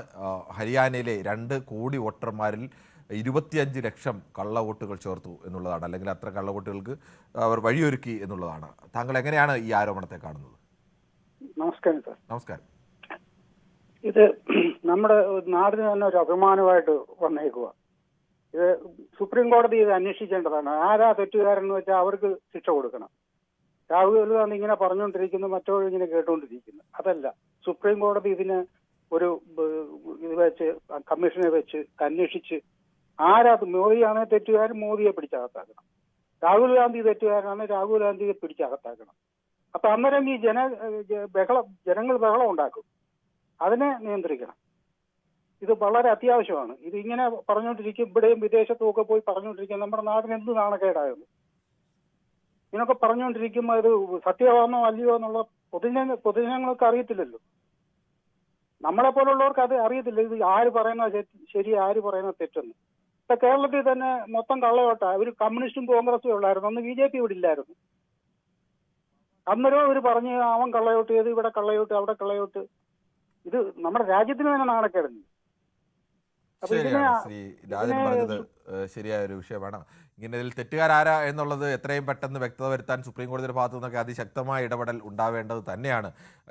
ഹരിയാനയിലെ 2 കോടി വോട്ടർമാരിൽ 25 ലക്ഷം കള്ളവോട്ടുകൾ ചേർത്തു എന്നുള്ളതാണ്. അല്ലെങ്കിൽ അത്ര കള്ളവോട്ടുകൾക്ക് അവർ വഴിയൊരുക്കി എന്നുള്ളതാണ്. താങ്കൾ എങ്ങനെയാണ് ഈ ആരോപണത്തെ കാണുന്നത്? നമസ്കാരം സാർ. നമസ്കാരം. ഇത് നമ്മുടെ നാടിന് തന്നെ ഒരു അഭിമാനമായിട്ട് വന്നേക്കുക. ഇത് സുപ്രീം കോടതി ഇത് അന്വേഷിക്കേണ്ടതാണ്. ആരാ തെറ്റുകാരെന്ന് വെച്ചാൽ അവർക്ക് ശിക്ഷ കൊടുക്കണം. രാഹുൽ ഗാന്ധി ഇങ്ങനെ പറഞ്ഞുകൊണ്ടിരിക്കുന്നു, മറ്റവരും ഇങ്ങനെ കേട്ടുകൊണ്ടിരിക്കുന്നു. അതല്ല, സുപ്രീം കോടതി ഇതിന് ഒരു ഇത് വെച്ച് കമ്മീഷനെ വെച്ച് അന്വേഷിച്ച് ആരാ മോദിയാണെ തെറ്റുകാരൻ മോദിയെ പിടിച്ചകത്താക്കണം, രാഹുൽ ഗാന്ധി തെറ്റുകാരനാണ് രാഹുൽ ഗാന്ധിയെ പിടിച്ചകത്താക്കണം. അപ്പൊ അന്നേരം ഈ ജനങ്ങൾ ബഹളം ഉണ്ടാക്കും. അതിനെ നിയന്ത്രിക്കണം. ഇത് വളരെ അത്യാവശ്യമാണ്. ഇത് ഇങ്ങനെ പറഞ്ഞുകൊണ്ടിരിക്കും, ഇവിടെയും വിദേശത്തും ഒക്കെ പോയി പറഞ്ഞുകൊണ്ടിരിക്കും. നമ്മുടെ നാടിന് എന്ത് നാണക്കേടായിരുന്നു ഇതിനൊക്കെ പറഞ്ഞുകൊണ്ടിരിക്കുമ്പോൾ ഇത് സത്യമാണോ അല്ലയോ എന്നുള്ള പൊതുജനങ്ങൾക്ക് അറിയത്തില്ലല്ലോ. നമ്മളെ പോലുള്ളവർക്ക് അത് അറിയത്തില്ല. ഇത് ആര് പറയുന്നത് ശരി, ആര് പറയുന്നത് തെറ്റെന്ന്. ഇപ്പൊ കേരളത്തിൽ തന്നെ മൊത്തം കള്ളവോട്ടാ. ഒരു കമ്മ്യൂണിസ്റ്റും കോൺഗ്രസും ഉള്ളായിരുന്നു, അന്ന് BJP ഇവിടെ ഇല്ലായിരുന്നു. അന്നേരം അവർ പറഞ്ഞ് അവൻ കള്ളവോട്ട് ചെയ്ത്, ഇവിടെ കള്ളവോട്ട്, അവിടെ കള്ളവോട്ട്. ഇത് നമ്മുടെ രാജ്യത്തിന് തന്നെ നാണക്കേടുന്നു. ശ്രീ രാജൻ പറഞ്ഞത് ശരിയായ ഒരു വിഷയമാണ്. ഇങ്ങനെ ഇതിൽ തെറ്റുകാരാരാ എന്നുള്ളത് എത്രയും പെട്ടെന്ന് വ്യക്തത വരുത്താൻ സുപ്രീം കോടതിയുടെ ഭാഗത്തു നിന്നൊക്കെ അതിശക്തമായ ഇടപെടൽ ഉണ്ടാവേണ്ടത് തന്നെയാണ്.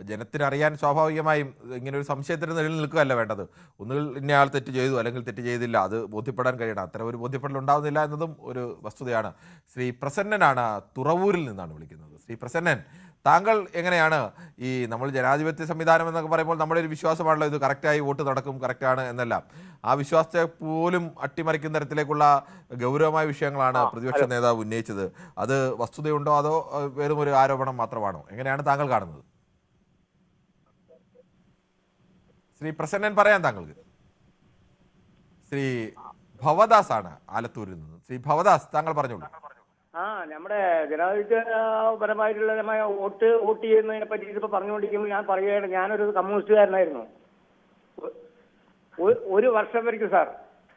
ജനത്തിനറിയാൻ സ്വാഭാവികമായും ഇങ്ങനെ ഒരു സംശയത്തിന് നിലയിൽ നിൽക്കുകയല്ല വേണ്ടത്. ഒന്നുകിൽ ഇന്നയാൾ തെറ്റ് ചെയ്തു അല്ലെങ്കിൽ തെറ്റ് ചെയ്തില്ല, അത് ബോധ്യപ്പെടാൻ കഴിയണം. അത്തരം ഒരു ബോധ്യപ്പെടൽ ഉണ്ടാവുന്നില്ല എന്നതും ഒരു വസ്തുതയാണ്. ശ്രീ പ്രസന്നനാണ് തുറവൂരിൽ നിന്നാണ് വിളിക്കുന്നത്. ശ്രീ പ്രസന്നൻ, താങ്കൾ എങ്ങനെയാണ് ഈ നമ്മൾ ജനാധിപത്യ സംവിധാനം എന്നൊക്കെ പറയുമ്പോൾ നമ്മുടെ ഒരു വിശ്വാസമാണല്ലോ ഇത് കറക്റ്റായി വോട്ട് നടക്കും, കറക്റ്റാണ് എന്നെല്ലാം. ആ വിശ്വാസത്തെ പോലും അട്ടിമറിക്കുന്ന തരത്തിലേക്കുള്ള ഗൗരവമായ വിഷയങ്ങളാണ് പ്രതിപക്ഷ നേതാവ് ഉന്നയിച്ചത്. അത് വസ്തുതയുണ്ടോ അതോ വെറും ഒരു ആരോപണം മാത്രമാണോ? എങ്ങനെയാണ് താങ്കൾ കാണുന്നത്? ശ്രീ പ്രസന്നൻ പറയാൻ താങ്കൾക്ക്. ശ്രീ ഭവദാസ് ആണ് ആലത്തൂരിൽ നിന്ന്. ശ്രീ ഭവദാസ്, താങ്കൾ പറഞ്ഞോളൂ. നമ്മുടെ ജനാധിപത്യപരമായിട്ടുള്ള വോട്ട് ചെയ്യുന്നതിനെ പറ്റി ഇപ്പൊ പറഞ്ഞുകൊണ്ടിരിക്കുമ്പോൾ ഞാൻ പറയുകയാണ്, ഞാനൊരു കമ്മ്യൂണിസ്റ്റുകാരനായിരുന്നു ഒരു വർഷം വரைக்கும் സാർ.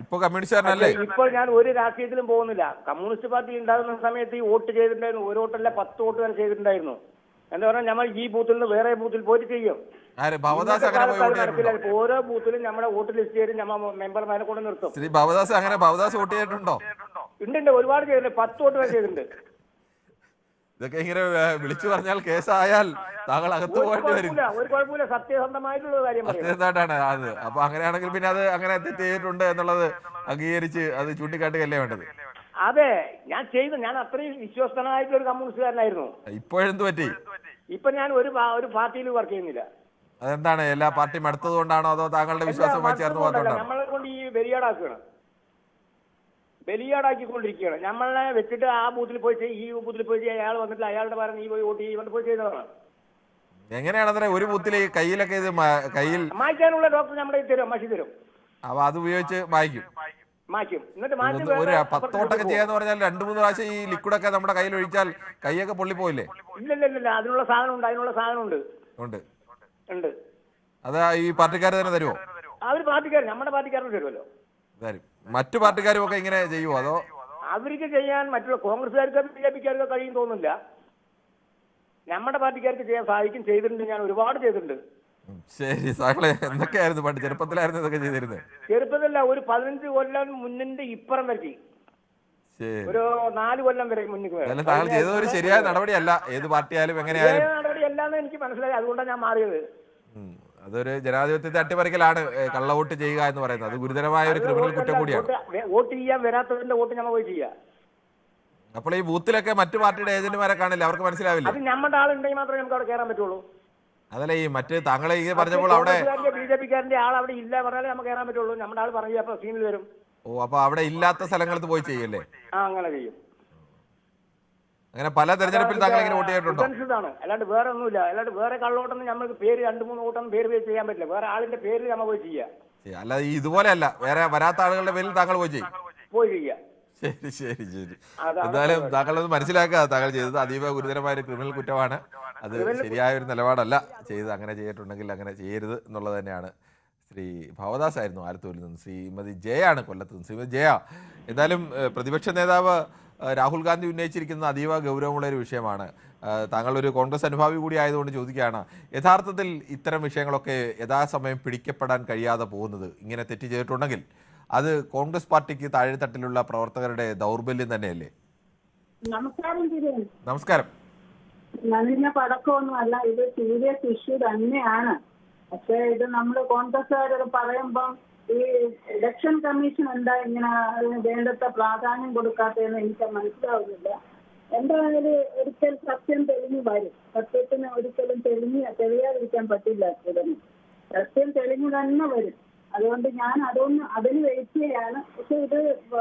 ഇപ്പൊ കമ്മ്യൂണിസ്റ്റുകാരനല്ലേ? ഇപ്പോൾ ഞാൻ ഒരു രാഷ്ട്രീയത്തിലും പോകുന്നില്ല. കമ്മ്യൂണിസ്റ്റ് പാർട്ടി ഉണ്ടാകുന്ന സമയത്ത് ഈ വോട്ട് ചെയ്തിട്ടുണ്ടായിരുന്നു. ഒരു വോട്ടല്ല 10 വോട്ട് വരെ ചെയ്തിട്ടുണ്ടായിരുന്നു. എന്താ പറഞ്ഞാൽ നമ്മൾ ഈ ബൂത്തിൽ നിന്ന് വേറെ ബൂത്തിൽ പോയിട്ട് ചെയ്യും. ഓരോ ബൂത്തിലും നമ്മുടെ വോട്ട് ലിസ്റ്റ് ചെയ്ത് നമ്മൾ മെമ്പർമാരെ കൊണ്ട് നിർത്തും. ശ്രീ ഭവദാസ് അങ്ങനെ ഭവദാസ് വോട്ട് ചെയ്തിട്ടുണ്ടോ? ഉണ്ട്, ഒരുപാട് ചെയ്തിട്ടുണ്ട്. 10 വോട്ട് വരെ ചെയ്തിട്ടുണ്ട്. ഇതൊക്കെ ഇങ്ങനെ വിളിച്ചു പറഞ്ഞാൽ കേസായാൽ താങ്കൾ അകത്ത് പോയിട്ട് വരും. ഒരു കുഴപ്പമില്ല, സത്യസന്ധമായിട്ടുള്ള കാര്യം സത്യസന്ധമായിട്ടാണ് അത്. അപ്പൊ അങ്ങനെയാണെങ്കിൽ പിന്നെ അത് അങ്ങനെ തെറ്റ് ചെയ്തിട്ടുണ്ട് എന്നുള്ളത് അംഗീകരിച്ച് അത് ചൂണ്ടിക്കാട്ടുകയല്ലേ വേണ്ടത്? അതെ, ഞാൻ അത്രയും വിശ്വസ്തനായിട്ടുള്ള ഒരു കമ്മ്യൂണിസ്റ്റുകാരനായിരുന്നു. ഇപ്പോഴെന്ത് പറ്റി? ഇപ്പൊ ഞാൻ ഒരു പാർട്ടിയിൽ വർക്ക് ചെയ്യുന്നില്ല. അതെന്താണ്? എല്ലാ പാർട്ടിയും അടുത്തത് കൊണ്ടാണോ അതോ താങ്കളുടെ വിശ്വാസവുമായി ചേർന്ന് പോകാത്തതുകൊണ്ടാണോ? നമ്മളെ കൊണ്ട് ഈ ബലിയാടാക്കിക്കൊണ്ടിരിക്കുകയാണ്. നമ്മളെ വെച്ചിട്ട് ആ ബൂത്തിൽ പോയി ഈ ബൂത്തിൽ പോയി അയാൾ വന്നിട്ട് അയാളുടെ പറഞ്ഞ് നീ പോയി വോട്ട് ചെയ്ത് പോയി ചെയ്തതാണ്. എങ്ങനെയാണെന്നേ ഒരു ബൂത്തിൽ കയ്യിലൊക്കെ ഇത് കയ്യിൽ മായ്ക്കാനുള്ള ഡോക്ടർ നമ്മുടെ തരും, മഷി തരും. അപ്പൊ അത് ഉപയോഗിച്ച് മായ്ക്കും. എന്നിട്ട് ഒരു 10 വോട്ടൊക്കെ ചെയ്യാന്ന് പറഞ്ഞാൽ 2-3 പ്രാവശ്യം ഈ ലിക്വിഡൊക്കെ നമ്മുടെ കയ്യിൽ ഒഴിച്ചാൽ കൈയൊക്കെ പൊള്ളിപ്പോയില്ലേ? ഇല്ല, അതിനുള്ള സാധനം ഉണ്ട്. അത് ഈ പാർട്ടിക്കാർ തന്നെ തരുമോ? അവര് നമ്മുടെ പാർട്ടിക്കാരന് തരുമല്ലോ. മറ്റു പാർട്ടിക്കാരും ഒക്കെ ഇങ്ങനെ ചെയ്യുമോ അതോ? അവർക്ക് ചെയ്യാൻ മറ്റുള്ള കോൺഗ്രസ്സുകാർക്കോ BJPക്കാർക്കോ കഴിയും തോന്നുന്നില്ല. നമ്മുടെ പാർട്ടിക്കാർക്ക് ചെയ്യാൻ സാധിക്കും. ചെയ്തിട്ടുണ്ട്, ഞാൻ ഒരുപാട് ചെയ്തിട്ടുണ്ട്. ശരി സാക്കളെ, എന്തൊക്കെയായിരുന്നു പണ്ട് ചെറുപ്പത്തിലായിരുന്നു ഇതൊക്കെ ചെയ്തിരുന്നത്? ചെറുപ്പത്തിലല്ല, ഒരു 15 കൊല്ലം മുന്നിന്റെ ഇപ്പുറം വരച്ച് ഒരു 4 കൊല്ലം വരെ മുന്നിൽ. താങ്കൾ ചെയ്തത് ഒരു ശരിയായ നടപടിയല്ല. ഏത് പാർട്ടിയായാലും എങ്ങനെയായാലും നടപടിയല്ലാന്ന് എനിക്ക് മനസ്സിലായി. അതുകൊണ്ടാണ് ഞാൻ മാറിയത്. അതൊരു ജനാധിപത്യത്തെ അട്ടിമറിക്കലാണ് കള്ളവോട്ട് ചെയ്യുക എന്ന് പറയുന്നത്. അത് ഗുരുതരമായ ഒരു ക്രിമിനൽ കുറ്റം കൂടിയാണ്. വോട്ട് ചെയ്യാൻ വരാത്തതിന്റെ വോട്ട് നമ്മൾ പോയി ചെയ്യാം. അപ്പോൾ ഈ ബൂത്തിലൊക്കെ മറ്റു പാർട്ടിയുടെ ഏജന്റുമാരെ കാണില്ല, അവർക്ക് മനസ്സിലാവില്ല. അത് നമ്മുടെ ആളുണ്ടെങ്കിൽ മാത്രമേ നമുക്ക് അവിടെ കയറാൻ പറ്റുള്ളൂ. അതല്ല ഈ മറ്റ് താങ്കളെ ഈ പറഞ്ഞപ്പോൾ അവിടെ BJPക്കാരന്റെ ആൾ അവിടെ ഇല്ല പറഞ്ഞാലേ നമുക്ക് കയറാൻ പറ്റുള്ളൂ. നമ്മുടെ ആൾ പറഞ്ഞു അപ്പൊ സീനിൽ വരും. അപ്പൊ അവിടെ ഇല്ലാത്ത സ്ഥലങ്ങളിൽ പോയി ചെയ്യല്ലേ? അങ്ങനെ ചെയ്യും. അങ്ങനെ പല തെരഞ്ഞെടുപ്പിൽ താങ്കൾ ഇങ്ങനെ വോട്ട് ചെയ്തിട്ടുണ്ടോ? അല്ലാണ്ട് വേറെ ഒന്നുമില്ല. അല്ലാണ്ട് വേറെ കള്ളവോട്ടൊന്നും നമുക്ക് പേര് 2-3 വോട്ടൊന്നും പേര് ചെയ്യാൻ പറ്റില്ല. വേറെ ആളിന്റെ പേരിൽ നമ്മൾ പോയി ചെയ്യാം. അല്ലാതെ ഇതുപോലെ അല്ല, വേറെ വരാത്ത ആളുകളുടെ പേരിൽ താങ്കൾ പോയി ചെയ്യാം. ശരി. എന്തായാലും താങ്കളത് മനസ്സിലാക്കുക, താങ്കൾ ചെയ്തത് അതീവ ഗുരുതരമായ ഒരു ക്രിമിനൽ കുറ്റമാണ്. അത് ശരിയായ ഒരു നിലപാടല്ല ചെയ്ത്. അങ്ങനെ ചെയ്തിട്ടുണ്ടെങ്കിൽ അങ്ങനെ ചെയ്യരുത് എന്നുള്ളത് തന്നെയാണ്. ശ്രീ ഭവദാസ് ആയിരുന്നു ആലത്തൂരിൽ നിന്ന്. ശ്രീമതി ജയാണ് കൊല്ലത്ത് നിന്ന്. ശ്രീമതി ജയ, എന്തായാലും പ്രതിപക്ഷ നേതാവ് രാഹുൽ ഗാന്ധി ഉന്നയിച്ചിരിക്കുന്നത് അതീവ ഗൗരവമുള്ള ഒരു വിഷയമാണ്. താങ്കൾ ഒരു കോൺഗ്രസ് അനുഭാവി കൂടി ആയതുകൊണ്ട് ചോദിക്കുകയാണ്, യഥാർത്ഥത്തിൽ ഇത്തരം വിഷയങ്ങളൊക്കെ യഥാസമയം പിടിക്കപ്പെടാൻ കഴിയാതെ പോകുന്നത്, ഇങ്ങനെ തെറ്റ് ചെയ്തിട്ടുണ്ടെങ്കിൽ അത് കോൺഗ്രസ് പാർട്ടിക്ക് താഴെത്തട്ടിലുള്ള പ്രവർത്തകരുടെ ദൗർബല്യം തന്നെയല്ലേ? നമസ്കാരം. നന്ദിന പടക്കമൊന്നും അല്ല, ഇത് സീരിയസ് ഇഷ്യൂ തന്നെയാണ്. പക്ഷെ ഇത് നമ്മൾ കോൺഗ്രസ്സുകാരോട് പറയുമ്പം ഈ ഇലക്ഷൻ കമ്മീഷൻ എന്താ ഇങ്ങനെ വേണ്ടത്ര പ്രാധാന്യം കൊടുക്കാത്തതെന്ന് എനിക്ക് മനസ്സിലാവുന്നില്ല. എന്തായാലും ഒരിക്കൽ സത്യം തെളിഞ്ഞു വരും. സത്യത്തിന് ഒരിക്കലും തെളിയാതിരിക്കാൻ പറ്റില്ല. സത്യം തെളിഞ്ഞു തന്നെ വരും. അതുകൊണ്ട് ഞാൻ അതിന് വെയിറ്റ് ചെയ്യാണ്. പക്ഷെ ഇത്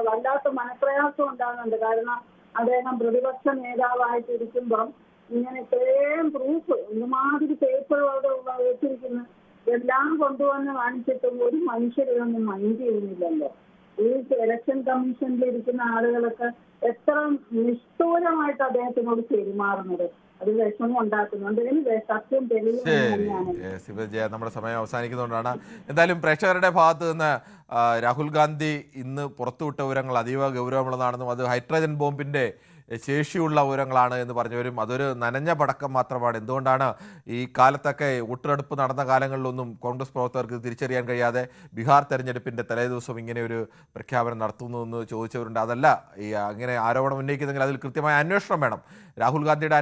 വല്ലാത്ത മനപ്രയാസം ഉണ്ടാകുന്നുണ്ട്. കാരണം അദ്ദേഹം പ്രതിപക്ഷ നേതാവായിട്ടിരിക്കുമ്പം ഇങ്ങനെ ഇത്രയും പ്രൂഫ് ഒരുമാതിരി പേപ്പറുകളോട് വെച്ചിരിക്കുന്നു. ഇതെല്ലാം കൊണ്ടുവന്ന് കാണിച്ചിട്ടും ഒരു മനുഷ്യരൊന്നും മൈൻഡ് ചെയ്യുന്നില്ലല്ലോ. ഈ ഇലക്ഷൻ കമ്മീഷനിൽ ഇരിക്കുന്ന ആളുകളൊക്കെ എത്ര നിഷ്ഠൂരമായിട്ട് അദ്ദേഹത്തിനോട് പെരുമാറുന്നത്, അത് വിഷമം ഉണ്ടാക്കുന്നുണ്ട്. ഇതിന് സത്യം തെളിവ്. നമ്മുടെ സമയം അവസാനിക്കുന്നതുകൊണ്ടാണ്. എന്തായാലും പ്രേക്ഷകരുടെ ഭാഗത്ത് നിന്ന് രാഹുൽ ഗാന്ധി ഇന്ന് പുറത്തുവിട്ട വിവരങ്ങൾ അതീവ ഗൗരവമുള്ളതാണെന്നും അത് ഹൈഡ്രജൻ ബോംബിന്റെ ശേഷിയുള്ള വിവരങ്ങളാണ് എന്ന് പറഞ്ഞവരും അതൊരു നനഞ്ഞ പടക്കം മാത്രമാണ്. എന്തുകൊണ്ടാണ് ഈ കാലത്തൊക്കെ വോട്ടെടുപ്പ് നടന്ന കാലങ്ങളിലൊന്നും കോൺഗ്രസ് പ്രവർത്തകർക്ക് തിരിച്ചറിയാൻ കഴിയാതെ ബീഹാർ തെരഞ്ഞെടുപ്പിൻ്റെ തലേദിവസം ഇങ്ങനെ ഒരു പ്രഖ്യാപനം നടത്തുന്നു എന്ന് ചോദിച്ചവരുണ്ട്. അതല്ല, ഈ അങ്ങനെ ആരോപണം ഉന്നയിക്കുന്നെങ്കിൽ അതിൽ കൃത്യമായ അന്വേഷണം വേണം. രാഹുൽ ഗാന്ധിയുടെ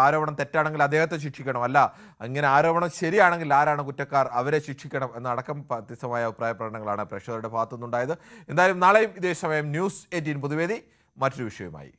ആരോപണം തെറ്റാണെങ്കിൽ അദ്ദേഹത്തെ ശിക്ഷിക്കണം. അല്ല, അങ്ങനെ ആരോപണം ശരിയാണെങ്കിൽ ആരാണ് കുറ്റക്കാർ അവരെ ശിക്ഷിക്കണം എന്നടക്കം വ്യത്യസ്തമായ അഭിപ്രായ പ്രകടനങ്ങളാണ് പ്രേക്ഷകരുടെ ഭാഗത്തുനിന്നുണ്ടായത്. എന്തായാലും നാളെയും ഇതേ സമയം ന്യൂസ് 18 പൊതുവേദി മറ്റൊരു വിഷയവുമായി.